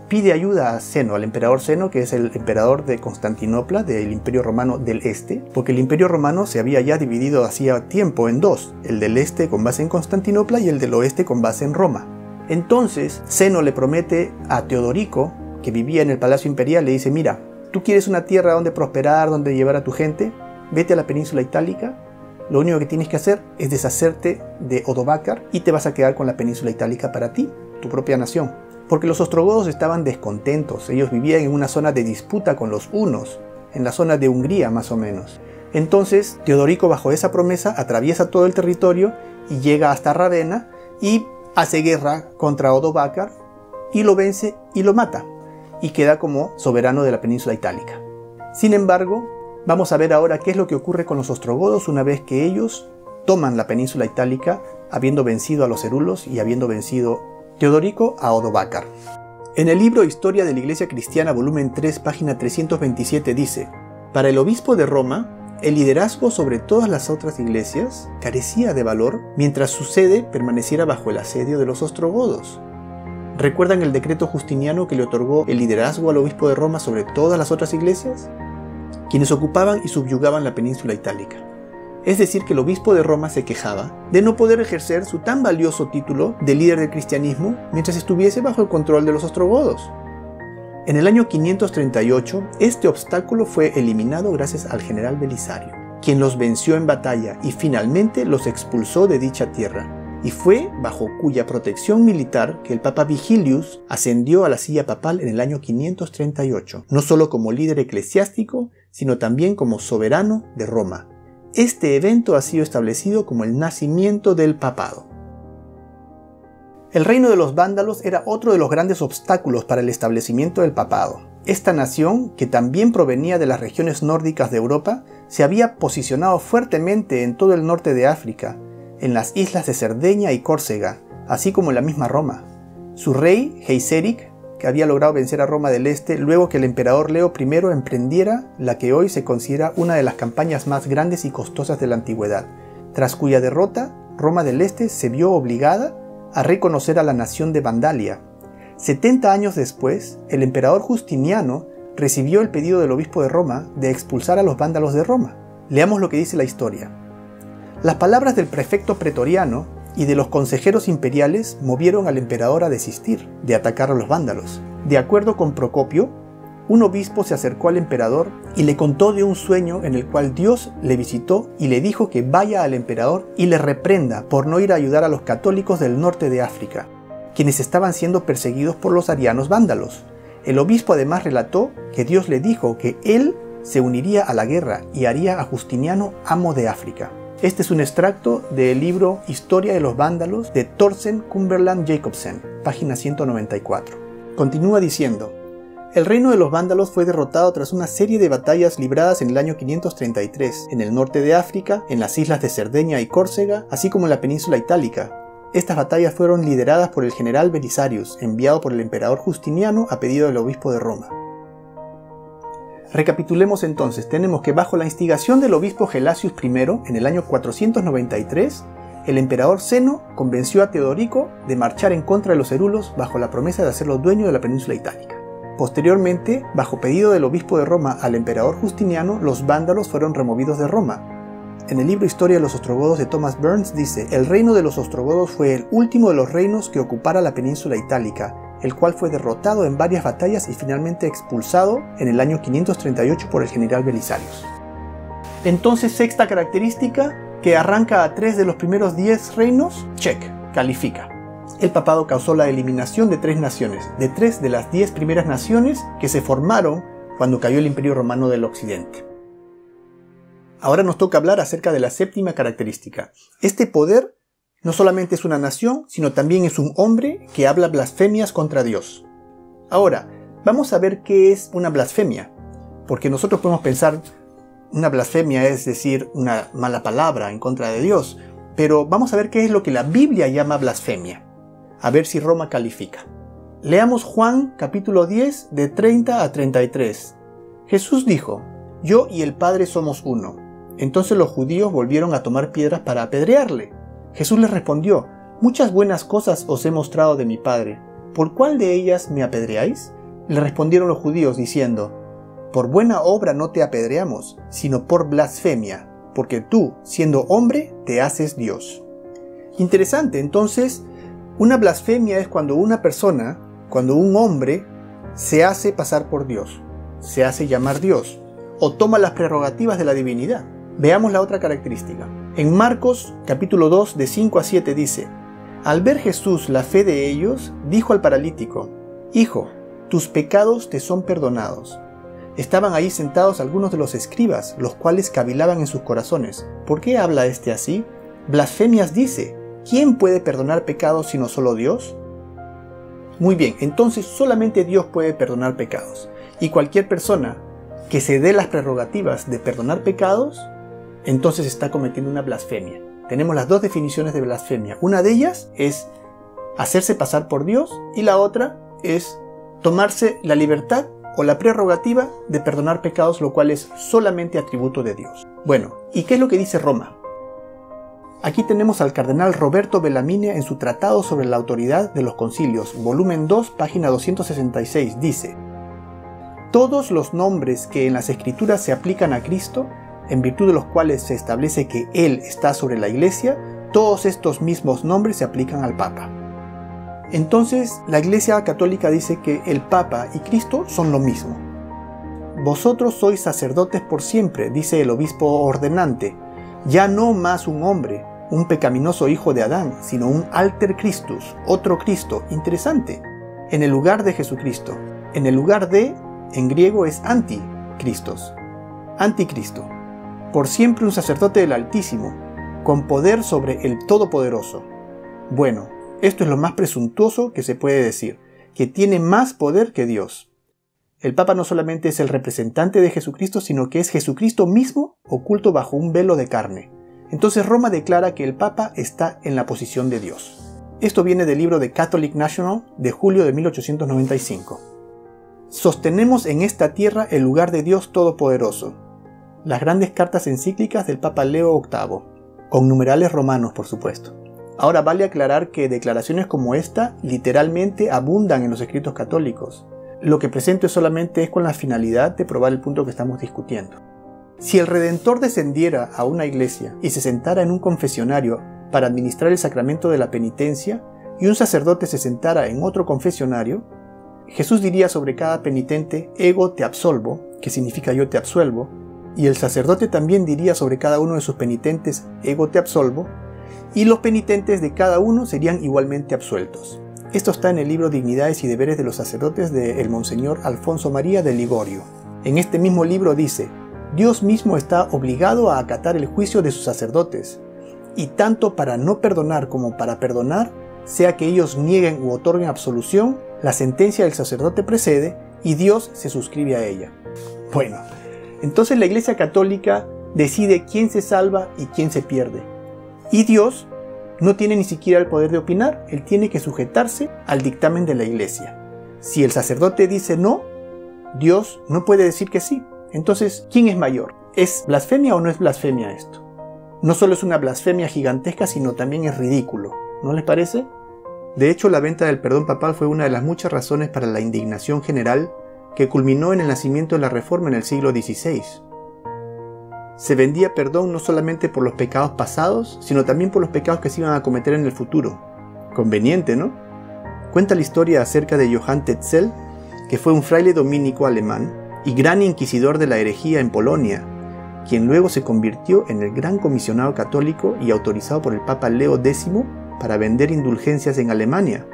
pide ayuda a Zeno, al emperador Zeno, que es el emperador de Constantinopla, del Imperio Romano del Este, porque el Imperio Romano se había ya dividido hacía tiempo en dos, el del Este con base en Constantinopla y el del Oeste con base en Roma. Entonces Zeno le promete a Teodorico, que vivía en el Palacio Imperial, le dice: mira, tú quieres una tierra donde prosperar, donde llevar a tu gente, vete a la península itálica, lo único que tienes que hacer es deshacerte de Odovacar y te vas a quedar con la península itálica para ti, tu propia nación. Porque los ostrogodos estaban descontentos, ellos vivían en una zona de disputa con los hunos, en la zona de Hungría más o menos. Entonces Teodorico, bajo esa promesa, atraviesa todo el territorio y llega hasta Ravenna y hace guerra contra Odovacar y lo vence y lo mata, y queda como soberano de la península itálica. Sin embargo, vamos a ver ahora qué es lo que ocurre con los ostrogodos una vez que ellos toman la península itálica, habiendo vencido a los herulos y habiendo vencido Teodorico a Odovacar. En el libro Historia de la Iglesia Cristiana, volumen 3, página 327 dice: para el obispo de Roma, el liderazgo sobre todas las otras iglesias carecía de valor mientras su sede permaneciera bajo el asedio de los ostrogodos. ¿Recuerdan el decreto justiniano que le otorgó el liderazgo al obispo de Roma sobre todas las otras iglesias? Quienes ocupaban y subyugaban la península itálica. Es decir, que el obispo de Roma se quejaba de no poder ejercer su tan valioso título de líder del cristianismo mientras estuviese bajo el control de los ostrogodos. En el año 538, este obstáculo fue eliminado gracias al general Belisario, quien los venció en batalla y finalmente los expulsó de dicha tierra, y fue bajo cuya protección militar que el Papa Vigilius ascendió a la silla papal en el año 538, no solo como líder eclesiástico, sino también como soberano de Roma. Este evento ha sido establecido como el nacimiento del papado. El reino de los vándalos era otro de los grandes obstáculos para el establecimiento del papado. Esta nación, que también provenía de las regiones nórdicas de Europa, se había posicionado fuertemente en todo el norte de África, en las islas de Cerdeña y Córcega, así como en la misma Roma. Su rey, Geiseric, que había logrado vencer a Roma del Este luego que el emperador Leo I emprendiera la que hoy se considera una de las campañas más grandes y costosas de la antigüedad, tras cuya derrota Roma del Este se vio obligada a reconocer a la nación de Vandalia. 70 años después, el emperador Justiniano recibió el pedido del obispo de Roma de expulsar a los vándalos de Roma. Leamos lo que dice la historia. Las palabras del prefecto pretoriano y de los consejeros imperiales movieron al emperador a desistir de atacar a los vándalos. De acuerdo con Procopio, un obispo se acercó al emperador y le contó de un sueño en el cual Dios le visitó y le dijo que vaya al emperador y le reprenda por no ir a ayudar a los católicos del norte de África, quienes estaban siendo perseguidos por los arianos vándalos. El obispo además relató que Dios le dijo que él se uniría a la guerra y haría a Justiniano amo de África. Este es un extracto del libro Historia de los Vándalos de Thorsten Cumberland Jacobsen, página 194. Continúa diciendo: el reino de los vándalos fue derrotado tras una serie de batallas libradas en el año 533, en el norte de África, en las islas de Cerdeña y Córcega, así como en la península itálica. Estas batallas fueron lideradas por el general Belisarius, enviado por el emperador Justiniano a pedido del obispo de Roma. Recapitulemos entonces, tenemos que bajo la instigación del obispo Gelasius I, en el año 493, el emperador Zeno convenció a Teodorico de marchar en contra de los herulos bajo la promesa de hacerlo dueño de la península itálica. Posteriormente, bajo pedido del obispo de Roma al emperador Justiniano, los vándalos fueron removidos de Roma. En el libro Historia de los Ostrogodos de Thomas Burns dice: el reino de los ostrogodos fue el último de los reinos que ocupara la península itálica, el cual fue derrotado en varias batallas y finalmente expulsado en el año 538 por el general Belisarius. Entonces, sexta característica, que arranca a 3 de los primeros 10 reinos, check, califica. El papado causó la eliminación de 3 naciones, de 3 de las 10 primeras naciones que se formaron cuando cayó el Imperio Romano del Occidente. Ahora nos toca hablar acerca de la séptima característica. Este poder no solamente es una nación, sino también es un hombre que habla blasfemias contra Dios. Ahora, vamos a ver qué es una blasfemia, porque nosotros podemos pensar, una blasfemia es decir una mala palabra en contra de Dios, pero vamos a ver qué es lo que la Biblia llama blasfemia. A ver si Roma califica. Leamos Juan capítulo 10 de 30 a 33. Jesús dijo: yo y el Padre somos uno. Entonces los judíos volvieron a tomar piedras para apedrearle. Jesús les respondió: muchas buenas cosas os he mostrado de mi Padre. ¿Por cuál de ellas me apedreáis? Le respondieron los judíos diciendo: por buena obra no te apedreamos, sino por blasfemia, porque tú, siendo hombre, te haces Dios. Interesante, entonces, una blasfemia es cuando una persona, cuando un hombre, se hace pasar por Dios, se hace llamar Dios, o toma las prerrogativas de la divinidad. Veamos la otra característica. En Marcos capítulo 2 de 5 a 7 dice: al ver Jesús la fe de ellos, dijo al paralítico: hijo, tus pecados te son perdonados. Estaban ahí sentados algunos de los escribas, los cuales cavilaban en sus corazones: ¿por qué habla este así? Blasfemias dice. ¿Quién puede perdonar pecados sino solo Dios? Muy bien, entonces solamente Dios puede perdonar pecados. Y cualquier persona que se dé las prerrogativas de perdonar pecados, entonces está cometiendo una blasfemia. Tenemos las dos definiciones de blasfemia. Una de ellas es hacerse pasar por Dios y la otra es tomarse la libertad o la prerrogativa de perdonar pecados, lo cual es solamente atributo de Dios. Bueno, ¿y qué es lo que dice Roma? Aquí tenemos al cardenal Roberto Bellarmine en su Tratado sobre la Autoridad de los Concilios, volumen 2, página 266, dice: todos los nombres que en las Escrituras se aplican a Cristo, en virtud de los cuales se establece que Él está sobre la Iglesia, todos estos mismos nombres se aplican al Papa. Entonces, la Iglesia Católica dice que el Papa y Cristo son lo mismo. Vosotros sois sacerdotes por siempre, dice el obispo ordenante, ya no más un hombre, un pecaminoso hijo de Adán, sino un alter Christus, otro Cristo. Interesante. En el lugar de Jesucristo. En el lugar de, en griego es anti-Christos, anticristo. Por siempre un sacerdote del Altísimo, con poder sobre el Todopoderoso. Bueno, esto es lo más presuntuoso que se puede decir, que tiene más poder que Dios. El Papa no solamente es el representante de Jesucristo, sino que es Jesucristo mismo oculto bajo un velo de carne. Entonces Roma declara que el Papa está en la posición de Dios. Esto viene del libro de Catholic National de julio de 1895. Sostenemos en esta tierra el lugar de Dios Todopoderoso. Las grandes cartas encíclicas del Papa Leo VIII, con numerales romanos, por supuesto. Ahora vale aclarar que declaraciones como esta literalmente abundan en los escritos católicos. Lo que presento solamente es con la finalidad de probar el punto que estamos discutiendo. Si el Redentor descendiera a una iglesia y se sentara en un confesionario para administrar el sacramento de la penitencia, y un sacerdote se sentara en otro confesionario, Jesús diría sobre cada penitente, ego te absolvo, que significa yo te absuelvo, y el sacerdote también diría sobre cada uno de sus penitentes, ego te absolvo, y los penitentes de cada uno serían igualmente absueltos. Esto está en el libro Dignidades y Deberes de los Sacerdotes de el Monseñor Alfonso María de Ligorio. En este mismo libro dice, Dios mismo está obligado a acatar el juicio de sus sacerdotes, y tanto para no perdonar como para perdonar, sea que ellos nieguen u otorguen absolución, la sentencia del sacerdote precede y Dios se suscribe a ella. Bueno, entonces la Iglesia Católica decide quién se salva y quién se pierde. Y Dios no tiene ni siquiera el poder de opinar, él tiene que sujetarse al dictamen de la Iglesia. Si el sacerdote dice no, Dios no puede decir que sí. Entonces, ¿quién es mayor? ¿Es blasfemia o no es blasfemia esto? No solo es una blasfemia gigantesca, sino también es ridículo, ¿no les parece? De hecho, la venta del perdón papal fue una de las muchas razones para la indignación general que culminó en el nacimiento de la Reforma en el siglo XVI. Se vendía perdón no solamente por los pecados pasados, sino también por los pecados que se iban a cometer en el futuro. Conveniente, ¿no? Cuenta la historia acerca de Johann Tetzel, que fue un fraile dominico alemán y gran inquisidor de la herejía en Polonia, quien luego se convirtió en el gran comisionado católico y autorizado por el Papa Leo X para vender indulgencias en Alemania.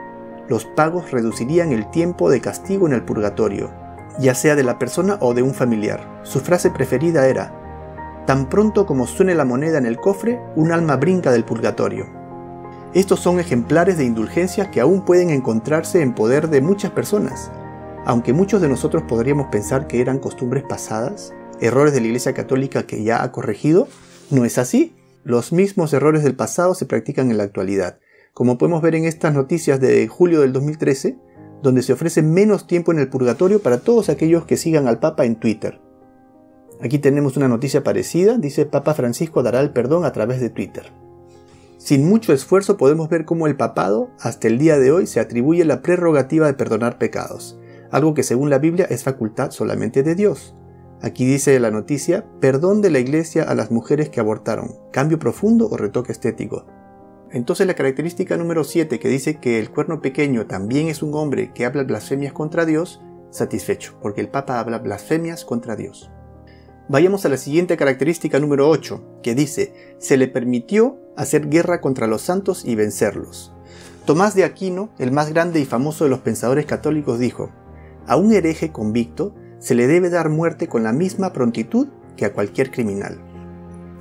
Los pagos reducirían el tiempo de castigo en el purgatorio, ya sea de la persona o de un familiar. Su frase preferida era, tan pronto como suene la moneda en el cofre, un alma brinca del purgatorio. Estos son ejemplares de indulgencias que aún pueden encontrarse en poder de muchas personas. Aunque muchos de nosotros podríamos pensar que eran costumbres pasadas, errores de la Iglesia Católica que ya ha corregido, no es así. Los mismos errores del pasado se practican en la actualidad, como podemos ver en estas noticias de julio del 2013, donde se ofrece menos tiempo en el purgatorio para todos aquellos que sigan al Papa en Twitter. Aquí tenemos una noticia parecida, dice Papa Francisco dará el perdón a través de Twitter. Sin mucho esfuerzo podemos ver cómo el papado, hasta el día de hoy, se atribuye la prerrogativa de perdonar pecados, algo que según la Biblia es facultad solamente de Dios. Aquí dice la noticia, perdón de la Iglesia a las mujeres que abortaron, cambio profundo o retoque estético. Entonces la característica número 7 que dice que el cuerno pequeño también es un hombre que habla blasfemias contra Dios, satisfecho, porque el Papa habla blasfemias contra Dios. Vayamos a la siguiente característica número 8, que dice, se le permitió hacer guerra contra los santos y vencerlos. Tomás de Aquino, el más grande y famoso de los pensadores católicos, dijo, a un hereje convicto se le debe dar muerte con la misma prontitud que a cualquier criminal.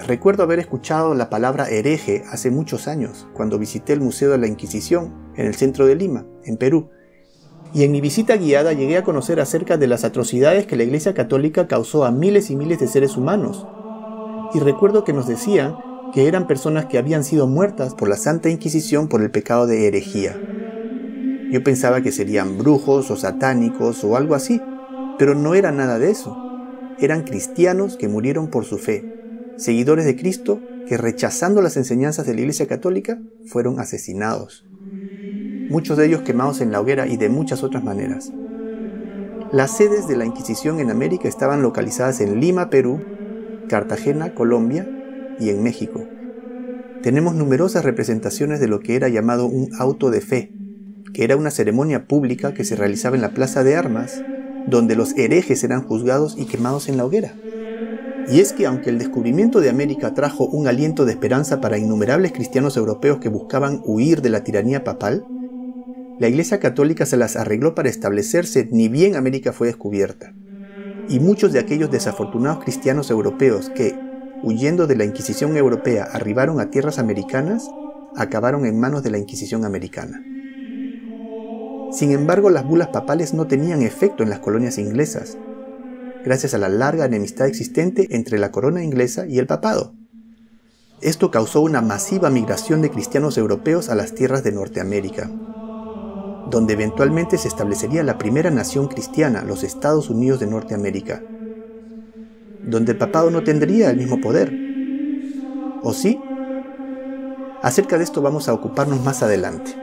Recuerdo haber escuchado la palabra hereje hace muchos años, cuando visité el Museo de la Inquisición, en el centro de Lima, en Perú. Y en mi visita guiada llegué a conocer acerca de las atrocidades que la Iglesia Católica causó a miles y miles de seres humanos. Y recuerdo que nos decían que eran personas que habían sido muertas por la Santa Inquisición por el pecado de herejía. Yo pensaba que serían brujos o satánicos o algo así, pero no era nada de eso. Eran cristianos que murieron por su fe, seguidores de Cristo que rechazando las enseñanzas de la Iglesia Católica fueron asesinados. Muchos de ellos quemados en la hoguera y de muchas otras maneras. Las sedes de la Inquisición en América estaban localizadas en Lima, Perú, Cartagena, Colombia y en México. Tenemos numerosas representaciones de lo que era llamado un auto de fe, que era una ceremonia pública que se realizaba en la Plaza de Armas, donde los herejes eran juzgados y quemados en la hoguera. Y es que aunque el descubrimiento de América trajo un aliento de esperanza para innumerables cristianos europeos que buscaban huir de la tiranía papal, la Iglesia Católica se las arregló para establecerse ni bien América fue descubierta. Y muchos de aquellos desafortunados cristianos europeos que, huyendo de la Inquisición europea, arribaron a tierras americanas, acabaron en manos de la Inquisición americana. Sin embargo, las bulas papales no tenían efecto en las colonias inglesas, gracias a la larga enemistad existente entre la corona inglesa y el papado. Esto causó una masiva migración de cristianos europeos a las tierras de Norteamérica, donde eventualmente se establecería la primera nación cristiana, los Estados Unidos de Norteamérica, donde el papado no tendría el mismo poder. ¿O sí? Acerca de esto vamos a ocuparnos más adelante.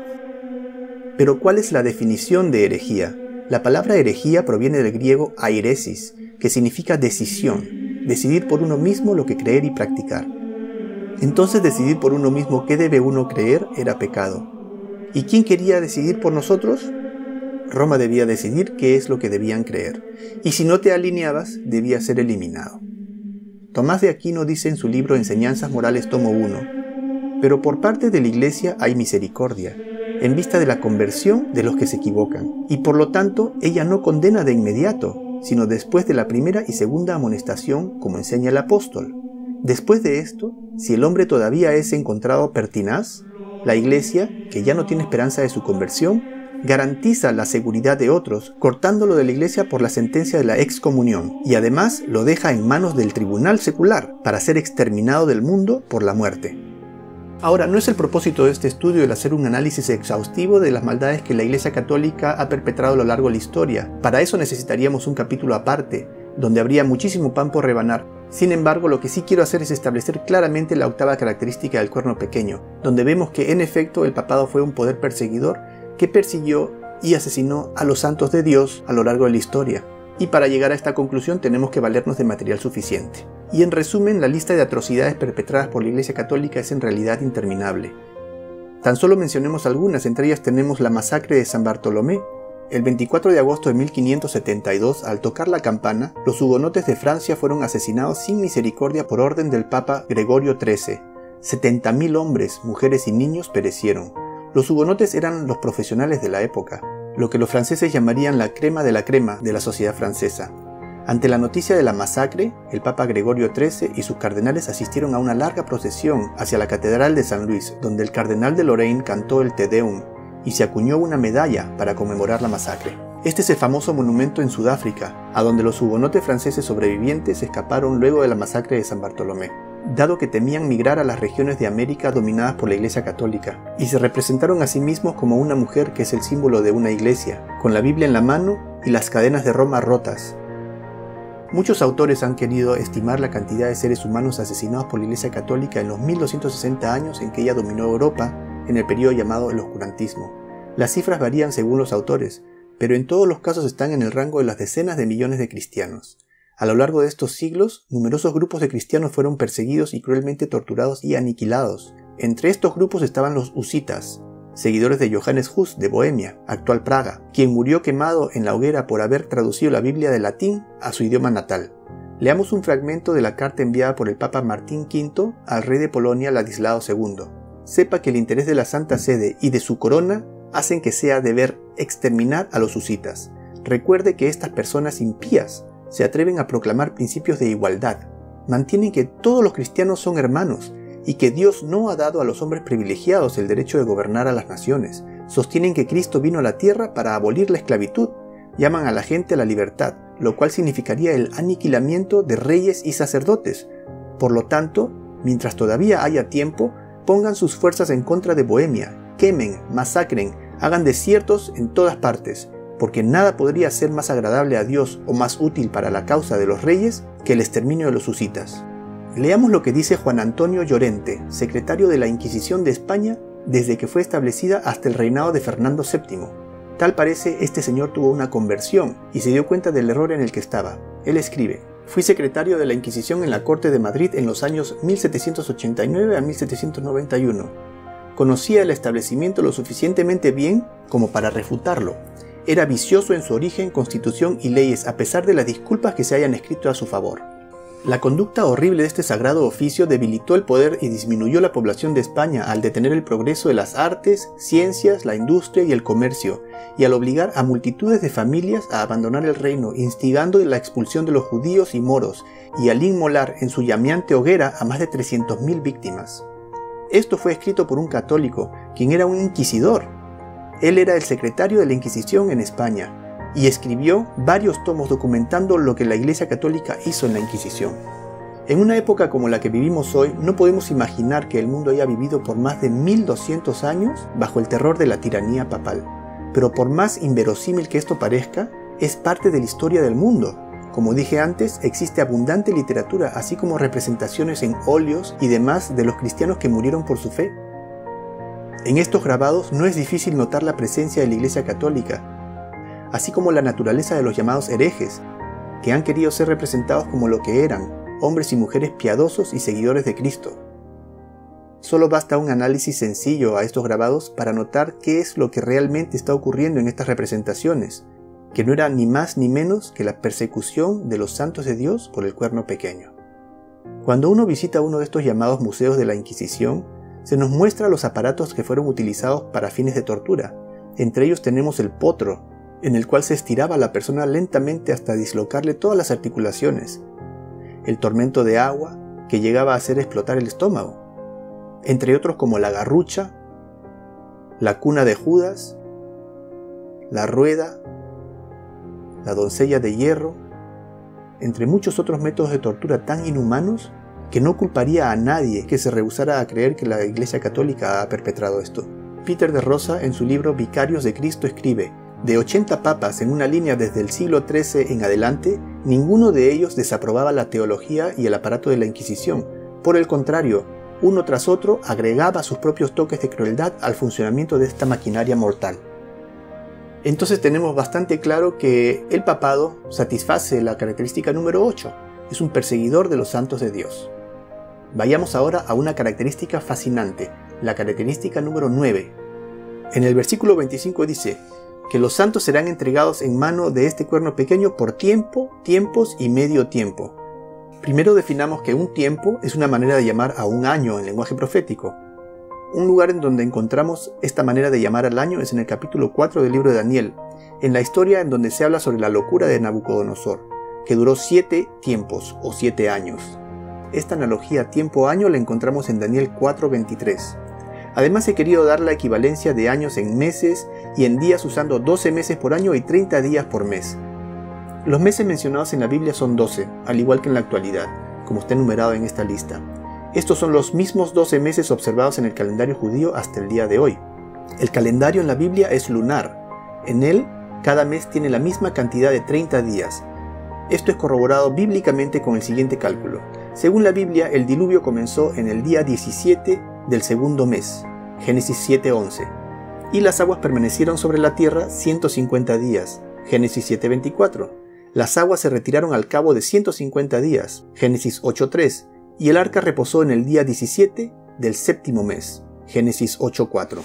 Pero ¿cuál es la definición de herejía? La palabra herejía proviene del griego airesis, que significa decisión, decidir por uno mismo lo que creer y practicar. Entonces decidir por uno mismo qué debe uno creer era pecado. ¿Y quién quería decidir por nosotros? Roma debía decidir qué es lo que debían creer, y si no te alineabas, debías ser eliminado. Tomás de Aquino dice en su libro Enseñanzas Morales tomo 1, pero por parte de la Iglesia hay misericordia, en vista de la conversión de los que se equivocan, y por lo tanto ella no condena de inmediato, sino después de la primera y segunda amonestación, como enseña el apóstol. Después de esto, si el hombre todavía es encontrado pertinaz, la Iglesia, que ya no tiene esperanza de su conversión, garantiza la seguridad de otros, cortándolo de la Iglesia por la sentencia de la excomunión, y además lo deja en manos del tribunal secular para ser exterminado del mundo por la muerte. Ahora, no es el propósito de este estudio el hacer un análisis exhaustivo de las maldades que la Iglesia Católica ha perpetrado a lo largo de la historia. Para eso necesitaríamos un capítulo aparte, donde habría muchísimo pan por rebanar. Sin embargo, lo que sí quiero hacer es establecer claramente la octava característica del cuerno pequeño, donde vemos que en efecto el papado fue un poder perseguidor que persiguió y asesinó a los santos de Dios a lo largo de la historia. Y para llegar a esta conclusión tenemos que valernos de material suficiente. Y en resumen, la lista de atrocidades perpetradas por la Iglesia Católica es en realidad interminable. Tan solo mencionemos algunas, entre ellas tenemos la masacre de San Bartolomé. El 24 de agosto de 1572, al tocar la campana, los hugonotes de Francia fueron asesinados sin misericordia por orden del Papa Gregorio XIII. 70.000 hombres, mujeres y niños perecieron. Los hugonotes eran los profesionales de la época, lo que los franceses llamarían la crema de la sociedad francesa. Ante la noticia de la masacre, el Papa Gregorio XIII y sus cardenales asistieron a una larga procesión hacia la Catedral de San Luis, donde el cardenal de Lorraine cantó el Te Deum y se acuñó una medalla para conmemorar la masacre. Este es el famoso monumento en Sudáfrica, a donde los hugonotes franceses sobrevivientes escaparon luego de la masacre de San Bartolomé, dado que temían migrar a las regiones de América dominadas por la Iglesia Católica, y se representaron a sí mismos como una mujer que es el símbolo de una iglesia, con la Biblia en la mano y las cadenas de Roma rotas. Muchos autores han querido estimar la cantidad de seres humanos asesinados por la Iglesia Católica en los 1260 años en que ella dominó Europa, en el periodo llamado el oscurantismo. Las cifras varían según los autores, pero en todos los casos están en el rango de las decenas de millones de cristianos. A lo largo de estos siglos, numerosos grupos de cristianos fueron perseguidos y cruelmente torturados y aniquilados. Entre estos grupos estaban los husitas, seguidores de Johannes Hus de Bohemia, actual Praga, quien murió quemado en la hoguera por haber traducido la Biblia del latín a su idioma natal. Leamos un fragmento de la carta enviada por el Papa Martín V al rey de Polonia Ladislao II. Sepa que el interés de la Santa Sede y de su corona hacen que sea deber exterminar a los husitas. Recuerde que estas personas impías se atreven a proclamar principios de igualdad, mantienen que todos los cristianos son hermanos y que Dios no ha dado a los hombres privilegiados el derecho de gobernar a las naciones, sostienen que Cristo vino a la tierra para abolir la esclavitud, llaman a la gente a la libertad, lo cual significaría el aniquilamiento de reyes y sacerdotes. Por lo tanto, mientras todavía haya tiempo, pongan sus fuerzas en contra de Bohemia, quemen, masacren, hagan desiertos en todas partes, porque nada podría ser más agradable a Dios o más útil para la causa de los reyes que el exterminio de los husitas. Leamos lo que dice Juan Antonio Llorente, secretario de la Inquisición de España desde que fue establecida hasta el reinado de Fernando VII. Tal parece este señor tuvo una conversión y se dio cuenta del error en el que estaba. Él escribe: fui secretario de la Inquisición en la Corte de Madrid en los años 1789 a 1791. Conocía el establecimiento lo suficientemente bien como para refutarlo. Era vicioso en su origen, constitución y leyes, a pesar de las disculpas que se hayan escrito a su favor. La conducta horrible de este sagrado oficio debilitó el poder y disminuyó la población de España al detener el progreso de las artes, ciencias, la industria y el comercio, y al obligar a multitudes de familias a abandonar el reino, instigando la expulsión de los judíos y moros, y al inmolar en su llameante hoguera a más de 300.000 víctimas. Esto fue escrito por un católico, quien era un inquisidor. Él era el secretario de la Inquisición en España, y escribió varios tomos documentando lo que la Iglesia Católica hizo en la Inquisición. En una época como la que vivimos hoy, no podemos imaginar que el mundo haya vivido por más de 1200 años bajo el terror de la tiranía papal. Pero por más inverosímil que esto parezca, es parte de la historia del mundo. Como dije antes, existe abundante literatura, así como representaciones en óleos y demás de los cristianos que murieron por su fe. En estos grabados no es difícil notar la presencia de la Iglesia Católica, así como la naturaleza de los llamados herejes, que han querido ser representados como lo que eran, hombres y mujeres piadosos y seguidores de Cristo. Solo basta un análisis sencillo a estos grabados para notar qué es lo que realmente está ocurriendo en estas representaciones, que no era ni más ni menos que la persecución de los santos de Dios por el Cuerno Pequeño. Cuando uno visita uno de estos llamados museos de la Inquisición, se nos muestra los aparatos que fueron utilizados para fines de tortura. Entre ellos tenemos el potro, en el cual se estiraba a la persona lentamente hasta dislocarle todas las articulaciones, el tormento de agua, que llegaba a hacer explotar el estómago, entre otros como la garrucha, la cuna de Judas, la rueda, la doncella de hierro, entre muchos otros métodos de tortura tan inhumanos que no culparía a nadie que se rehusara a creer que la Iglesia Católica ha perpetrado esto. Peter de Rosa, en su libro Vicarios de Cristo, escribe: de 80 papas en una línea desde el siglo XIII en adelante, ninguno de ellos desaprobaba la teología y el aparato de la Inquisición. Por el contrario, uno tras otro agregaba sus propios toques de crueldad al funcionamiento de esta maquinaria mortal. Entonces tenemos bastante claro que el papado satisface la característica número 8, es un perseguidor de los santos de Dios. Vayamos ahora a una característica fascinante, la característica número 9. En el versículo 25 dice que los santos serán entregados en mano de este Cuerno Pequeño por tiempo, tiempos y medio tiempo. Primero definamos que un tiempo es una manera de llamar a un año en lenguaje profético. Un lugar en donde encontramos esta manera de llamar al año es en el capítulo 4 del libro de Daniel, en la historia en donde se habla sobre la locura de Nabucodonosor, que duró 7 tiempos o 7 años. Esta analogía tiempo-año la encontramos en Daniel 4:23. Además he querido dar la equivalencia de años en meses y en días usando 12 meses por año y 30 días por mes. Los meses mencionados en la Biblia son 12, al igual que en la actualidad, como está enumerado en esta lista. Estos son los mismos 12 meses observados en el calendario judío hasta el día de hoy. El calendario en la Biblia es lunar. En él, cada mes tiene la misma cantidad de 30 días. Esto es corroborado bíblicamente con el siguiente cálculo. Según la Biblia, el diluvio comenzó en el día 17 del segundo mes, Génesis 7:11, y las aguas permanecieron sobre la tierra 150 días, Génesis 7:24. Las aguas se retiraron al cabo de 150 días, Génesis 8:3, y el arca reposó en el día 17 del séptimo mes, Génesis 8:4.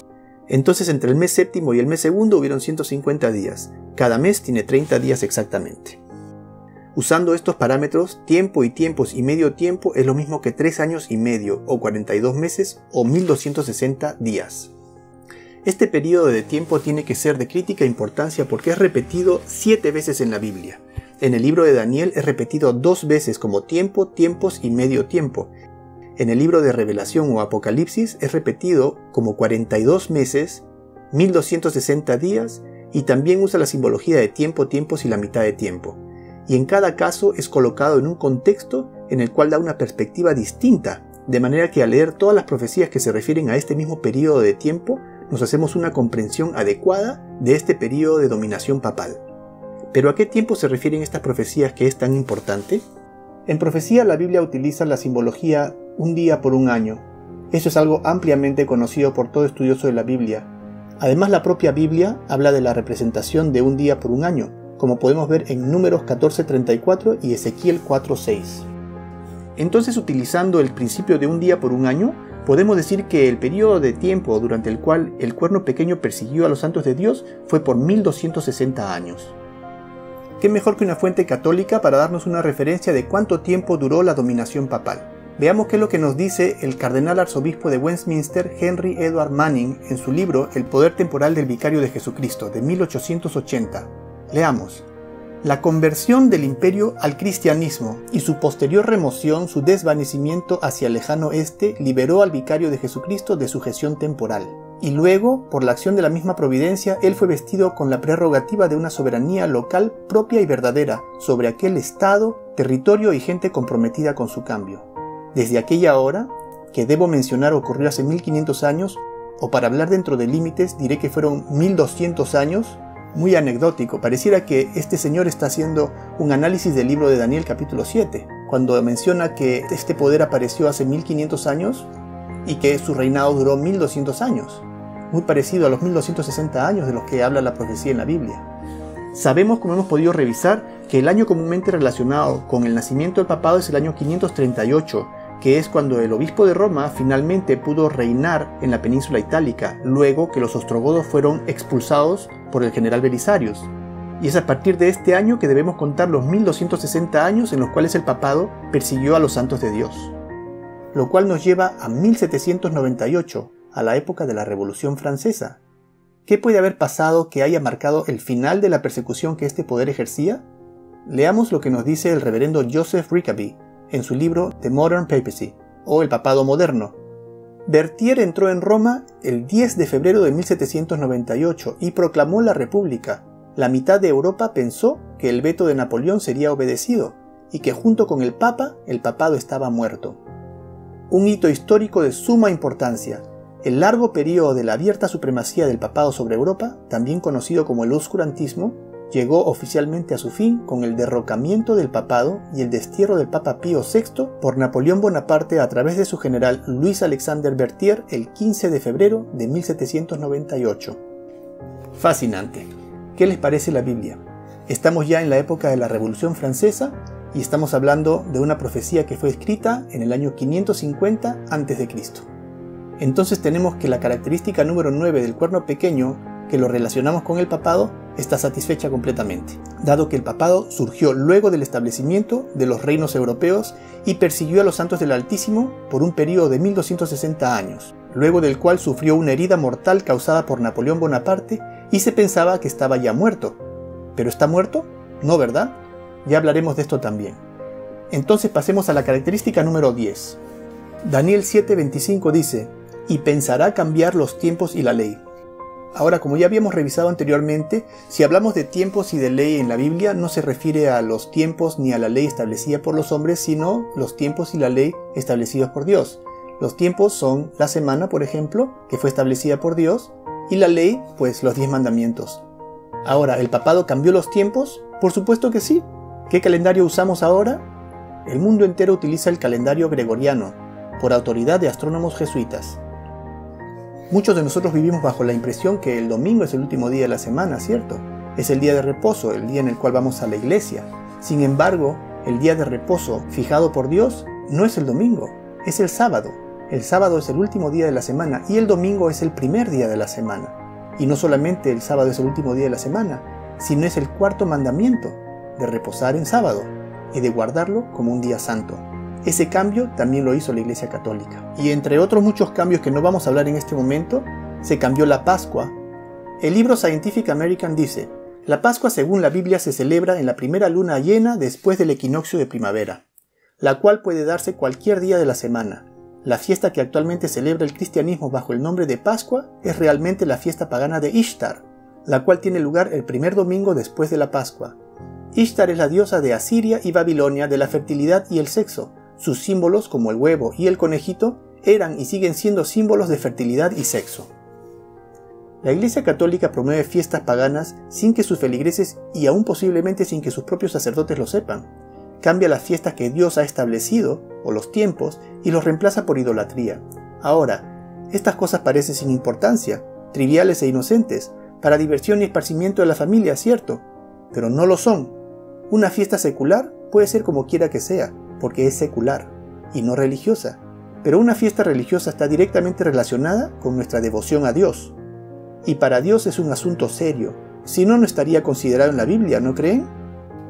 Entonces entre el mes séptimo y el mes segundo hubieron 150 días. Cada mes tiene 30 días exactamente. Usando estos parámetros, tiempo y tiempos y medio tiempo es lo mismo que 3 años y medio, o 42 meses, o 1260 días. Este periodo de tiempo tiene que ser de crítica importancia porque es repetido 7 veces en la Biblia. En el libro de Daniel es repetido 2 veces como tiempo, tiempos y medio tiempo. En el libro de Revelación o Apocalipsis es repetido como 42 meses, 1260 días y también usa la simbología de tiempo, tiempos y la mitad de tiempo. Y en cada caso es colocado en un contexto en el cual da una perspectiva distinta, de manera que al leer todas las profecías que se refieren a este mismo periodo de tiempo, nos hacemos una comprensión adecuada de este periodo de dominación papal. ¿Pero a qué tiempo se refieren estas profecías que es tan importante? En profecía la Biblia utiliza la simbología un día por un año. Eso es algo ampliamente conocido por todo estudioso de la Biblia. Además, la propia Biblia habla de la representación de un día por un año, como podemos ver en Números 14:34 y Ezequiel 4:6. Entonces, utilizando el principio de un día por un año, podemos decir que el periodo de tiempo durante el cual el Cuerno Pequeño persiguió a los santos de Dios fue por 1260 años. ¿Qué mejor que una fuente católica para darnos una referencia de cuánto tiempo duró la dominación papal? Veamos qué es lo que nos dice el cardenal arzobispo de Westminster, Henry Edward Manning, en su libro El poder temporal del Vicario de Jesucristo, de 1880. Leamos. La conversión del imperio al cristianismo y su posterior remoción, su desvanecimiento hacia el lejano este, liberó al Vicario de Jesucristo de su gestión temporal. y luego, por la acción de la misma providencia, él fue vestido con la prerrogativa de una soberanía local propia y verdadera sobre aquel estado, territorio y gente comprometida con su cambio. Desde aquella hora, que debo mencionar ocurrió hace 1500 años, o para hablar dentro de límites diré que fueron 1200 años, muy anecdótico, pareciera que este señor está haciendo un análisis del libro de Daniel capítulo 7, cuando menciona que este poder apareció hace 1500 años y que su reinado duró 1200 años, muy parecido a los 1260 años de los que habla la profecía en la Biblia. Sabemos, como hemos podido revisar, que el año comúnmente relacionado con el nacimiento del papado es el año 538, que es cuando el obispo de Roma finalmente pudo reinar en la península itálica, luego que los ostrogodos fueron expulsados por el general Belisarius. Y es a partir de este año que debemos contar los 1260 años en los cuales el papado persiguió a los santos de Dios. Lo cual nos lleva a 1798, a la época de la Revolución Francesa. ¿Qué puede haber pasado que haya marcado el final de la persecución que este poder ejercía? Leamos lo que nos dice el reverendo Joseph Rickaby en su libro The Modern Papacy, o El Papado Moderno. Berthier entró en Roma el 10 de febrero de 1798 y proclamó la República. La mitad de Europa pensó que el veto de Napoleón sería obedecido y que junto con el Papa, el papado estaba muerto. Un hito histórico de suma importancia. El largo periodo de la abierta supremacía del papado sobre Europa, también conocido como el oscurantismo, llegó oficialmente a su fin con el derrocamiento del papado y el destierro del Papa Pío VI por Napoleón Bonaparte a través de su general Luis Alexander Berthier el 15 de febrero de 1798. Fascinante. ¿Qué les parece la Biblia? Estamos ya en la época de la Revolución Francesa y estamos hablando de una profecía que fue escrita en el año 550 a.C. Entonces tenemos que la característica número 9 del cuerno pequeño, que lo relacionamos con el papado, está satisfecha completamente, dado que el papado surgió luego del establecimiento de los reinos europeos y persiguió a los santos del Altísimo por un periodo de 1260 años, luego del cual sufrió una herida mortal causada por Napoleón Bonaparte y se pensaba que estaba ya muerto. ¿Pero está muerto? No, ¿verdad? Ya hablaremos de esto también. Entonces pasemos a la característica número 10. Daniel 7:25 dice: «Y pensará cambiar los tiempos y la ley». Ahora, como ya habíamos revisado anteriormente, si hablamos de tiempos y de ley en la Biblia, no se refiere a los tiempos ni a la ley establecida por los hombres, sino los tiempos y la ley establecidos por Dios. Los tiempos son la semana, por ejemplo, que fue establecida por Dios, y la ley, pues los 10 mandamientos. Ahora, ¿el papado cambió los tiempos? Por supuesto que sí. ¿Qué calendario usamos ahora? El mundo entero utiliza el calendario gregoriano, por autoridad de astrónomos jesuitas. Muchos de nosotros vivimos bajo la impresión que el domingo es el último día de la semana, ¿cierto? Es el día de reposo, el día en el cual vamos a la iglesia. Sin embargo, el día de reposo fijado por Dios no es el domingo, es el sábado. El sábado es el último día de la semana y el domingo es el primer día de la semana. Y no solamente el sábado es el último día de la semana, sino es el cuarto mandamiento, de reposar en sábado y de guardarlo como un día santo. Ese cambio también lo hizo la Iglesia Católica. Y entre otros muchos cambios que no vamos a hablar en este momento, se cambió la Pascua. El libro Scientific American dice: la Pascua según la Biblia se celebra en la primera luna llena después del equinoccio de primavera, la cual puede darse cualquier día de la semana. La fiesta que actualmente celebra el cristianismo bajo el nombre de Pascua es realmente la fiesta pagana de Ishtar, la cual tiene lugar el primer domingo después de la Pascua. Ishtar es la diosa de Asiria y Babilonia de la fertilidad y el sexo. Sus símbolos, como el huevo y el conejito, eran y siguen siendo símbolos de fertilidad y sexo. La Iglesia Católica promueve fiestas paganas sin que sus feligreses y aún posiblemente sin que sus propios sacerdotes lo sepan. Cambia las fiestas que Dios ha establecido, o los tiempos, y los reemplaza por idolatría. Ahora, estas cosas parecen sin importancia, triviales e inocentes, para diversión y esparcimiento de la familia, cierto, pero no lo son. Una fiesta secular puede ser como quiera que sea, porque es secular y no religiosa, pero una fiesta religiosa está directamente relacionada con nuestra devoción a Dios. Y para Dios es un asunto serio, si no, no estaría considerado en la Biblia, ¿no creen?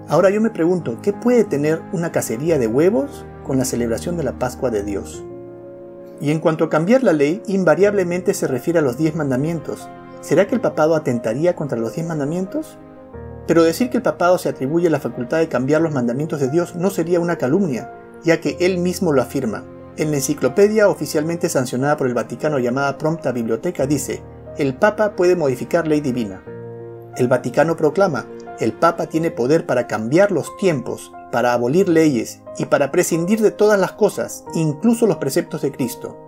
Ahora yo me pregunto, ¿qué puede tener una cacería de huevos con la celebración de la Pascua de Dios? Y en cuanto a cambiar la ley, invariablemente se refiere a los 10 mandamientos. ¿Será que el papado atentaría contra los 10 mandamientos? Pero decir que el papado se atribuye la facultad de cambiar los mandamientos de Dios no sería una calumnia, ya que él mismo lo afirma. En la enciclopedia oficialmente sancionada por el Vaticano llamada Prompta Biblioteca dice: el Papa puede modificar ley divina. El Vaticano proclama: el Papa tiene poder para cambiar los tiempos, para abolir leyes y para prescindir de todas las cosas, incluso los preceptos de Cristo.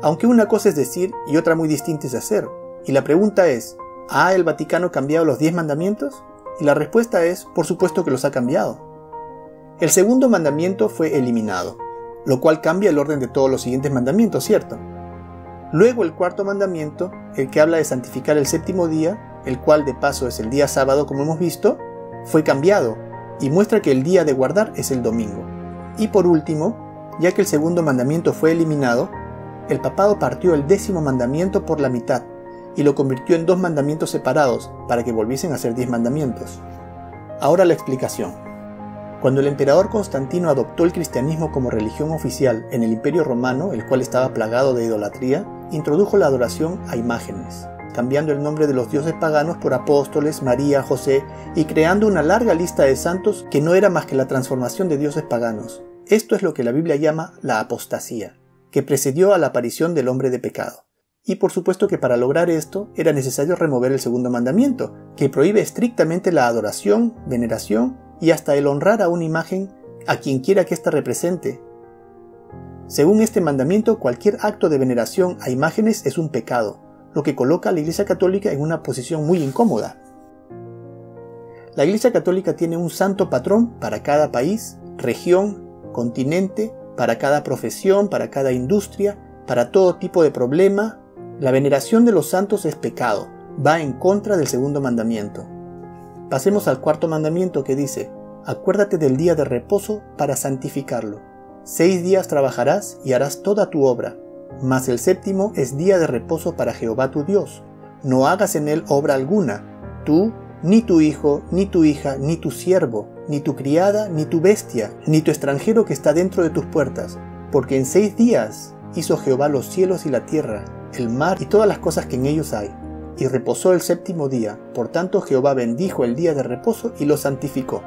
Aunque una cosa es decir y otra muy distinta es hacer. Y la pregunta es: ¿ha el Vaticano cambiado los 10 mandamientos? Y la respuesta es: por supuesto que los ha cambiado. El segundo mandamiento fue eliminado, lo cual cambia el orden de todos los siguientes mandamientos, ¿cierto? Luego el cuarto mandamiento, el que habla de santificar el séptimo día, el cual de paso es el día sábado como hemos visto, fue cambiado y muestra que el día de guardar es el domingo. Y por último, ya que el segundo mandamiento fue eliminado, el papado partió el 10º mandamiento por la mitad y lo convirtió en 2 mandamientos separados para que volviesen a ser 10 mandamientos. Ahora la explicación. Cuando el emperador Constantino adoptó el cristianismo como religión oficial en el Imperio Romano, el cual estaba plagado de idolatría, introdujo la adoración a imágenes, cambiando el nombre de los dioses paganos por apóstoles, María, José, y creando una larga lista de santos que no era más que la transformación de dioses paganos. Esto es lo que la Biblia llama la apostasía, que precedió a la aparición del hombre de pecado. Y por supuesto que para lograr esto era necesario remover el segundo mandamiento, que prohíbe estrictamente la adoración, veneración y hasta el honrar a una imagen a quien quiera que ésta represente. Según este mandamiento, cualquier acto de veneración a imágenes es un pecado, lo que coloca a la Iglesia Católica en una posición muy incómoda. La Iglesia Católica tiene un santo patrón para cada país, región, continente, para cada profesión, para cada industria, para todo tipo de problema. La veneración de los santos es pecado, va en contra del segundo mandamiento. Pasemos al cuarto mandamiento que dice: acuérdate del día de reposo para santificarlo. 6 días trabajarás y harás toda tu obra, mas el séptimo es día de reposo para Jehová tu Dios. No hagas en él obra alguna, tú, ni tu hijo, ni tu hija, ni tu siervo, ni tu criada, ni tu bestia, ni tu extranjero que está dentro de tus puertas, porque en 6 días hizo Jehová los cielos y la tierra, el mar y todas las cosas que en ellos hay, y reposó el séptimo día. Por tanto Jehová bendijo el día de reposo y lo santificó.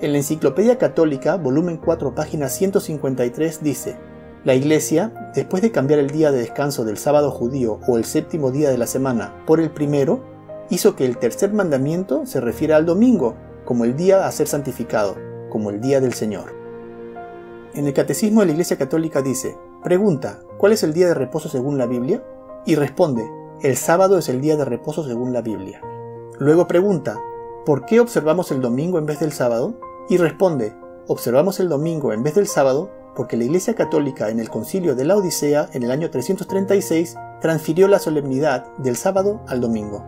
En la Enciclopedia Católica, volumen 4, página 153 dice: la Iglesia, después de cambiar el día de descanso del sábado judío o el séptimo día de la semana por el primero, hizo que el tercer mandamiento se refiera al domingo, como el día a ser santificado, como el día del Señor. En el Catecismo de la Iglesia Católica dice: pregunta, ¿cuál es el día de reposo según la Biblia? Y responde: el sábado es el día de reposo según la Biblia. Luego pregunta: ¿por qué observamos el domingo en vez del sábado? Y responde: observamos el domingo en vez del sábado porque la Iglesia Católica en el Concilio de la Odisea en el año 336 transfirió la solemnidad del sábado al domingo.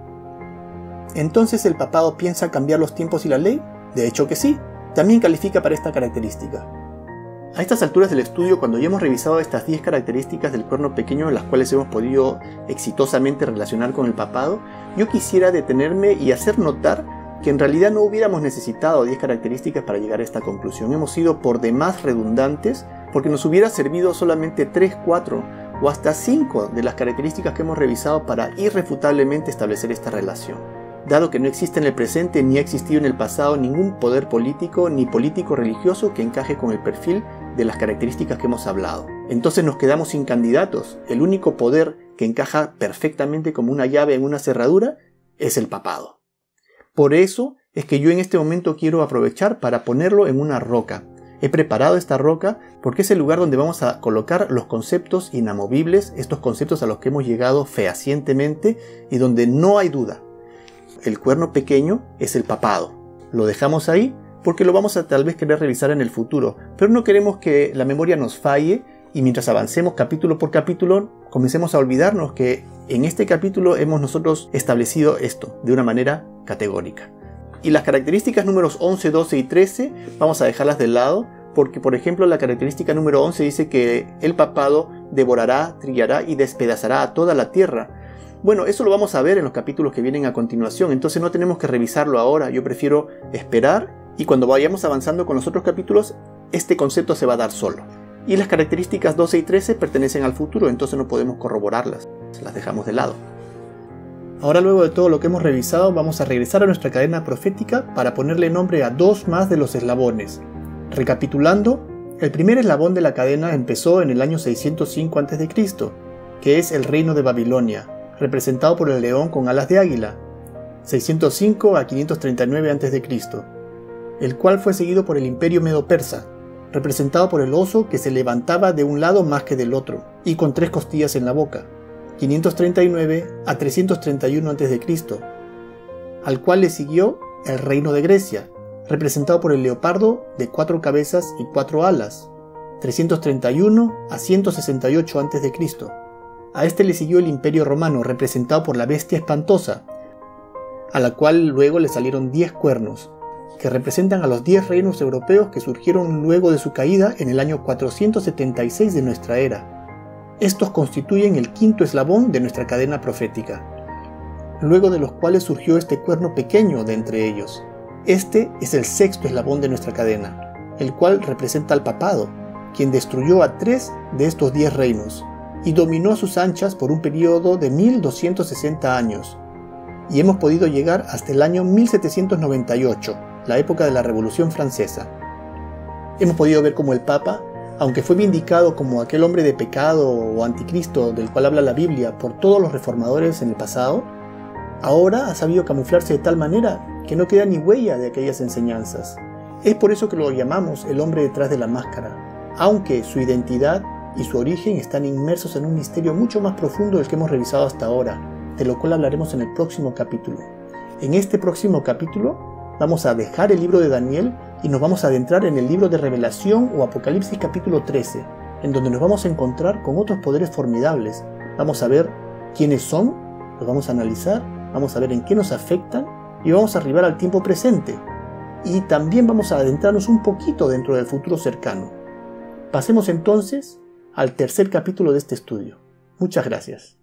¿Entonces el papado piensa cambiar los tiempos y la ley? De hecho que sí, también califica para esta característica. A estas alturas del estudio, cuando ya hemos revisado estas 10 características del cuerno pequeño en las cuales hemos podido exitosamente relacionar con el papado, yo quisiera detenerme y hacer notar que en realidad no hubiéramos necesitado 10 características para llegar a esta conclusión. Hemos sido por demás redundantes porque nos hubiera servido solamente 3, 4 o hasta 5 de las características que hemos revisado para irrefutablemente establecer esta relación. Dado que no existe en el presente ni ha existido en el pasado ningún poder político ni político religioso que encaje con el perfil de las características que hemos hablado. Entonces nos quedamos sin candidatos. El único poder que encaja perfectamente como una llave en una cerradura es el papado. Por eso es que yo en este momento quiero aprovechar para ponerlo en una roca. He preparado esta roca porque es el lugar donde vamos a colocar los conceptos inamovibles, estos conceptos a los que hemos llegado fehacientemente y donde no hay duda. El cuerno pequeño es el papado. Lo dejamos ahí porque lo vamos a tal vez querer revisar en el futuro, pero no queremos que la memoria nos falle y mientras avancemos capítulo por capítulo comencemos a olvidarnos que en este capítulo hemos nosotros establecido esto de una manera categórica. Y las características números 11, 12 y 13 vamos a dejarlas de lado porque, por ejemplo, la característica número 11 dice que el papado devorará, trillará y despedazará a toda la tierra. Bueno, eso lo vamos a ver en los capítulos que vienen a continuación, entonces no tenemos que revisarlo ahora. Yo prefiero esperar y cuando vayamos avanzando con los otros capítulos, este concepto se va a dar solo. Y las características 12 y 13 pertenecen al futuro, entonces no podemos corroborarlas, las dejamos de lado. Ahora, luego de todo lo que hemos revisado, vamos a regresar a nuestra cadena profética para ponerle nombre a 2 más de los eslabones. Recapitulando, El primer eslabón de la cadena empezó en el año 605 a.C., que es el reino de Babilonia, representado por el león con alas de águila, 605 a 539 a.C., el cual fue seguido por el imperio medo-persa, representado por el oso que se levantaba de un lado más que del otro, y con 3 costillas en la boca, 539 a 331 a.C., al cual le siguió el reino de Grecia, representado por el leopardo de 4 cabezas y 4 alas, 331 a 168 a.C. A este le siguió el imperio romano, representado por la bestia espantosa, a la cual luego le salieron 10 cuernos, que representan a los 10 reinos europeos que surgieron luego de su caída en el año 476 de nuestra era. Estos constituyen el quinto eslabón de nuestra cadena profética, luego de los cuales surgió este cuerno pequeño de entre ellos. Este es el sexto eslabón de nuestra cadena, el cual representa al papado, quien destruyó a 3 de estos 10 reinos, y dominó a sus anchas por un periodo de 1260 años, y hemos podido llegar hasta el año 1798, la época de la Revolución Francesa. Hemos podido ver cómo el Papa, aunque fue vindicado como aquel hombre de pecado o anticristo del cual habla la Biblia por todos los reformadores en el pasado, ahora ha sabido camuflarse de tal manera que no queda ni huella de aquellas enseñanzas. Es por eso que lo llamamos el hombre detrás de la máscara, aunque su identidad y su origen están inmersos en un misterio mucho más profundo del que hemos revisado hasta ahora, de lo cual hablaremos en el próximo capítulo. En este próximo capítulo vamos a dejar el libro de Daniel y nos vamos a adentrar en el libro de Revelación o Apocalipsis capítulo 13, en donde nos vamos a encontrar con otros poderes formidables. Vamos a ver quiénes son, los vamos a analizar, vamos a ver en qué nos afectan y vamos a arribar al tiempo presente. Y también vamos a adentrarnos un poquito dentro del futuro cercano. Pasemos entonces al tercer capítulo de este estudio. Muchas gracias.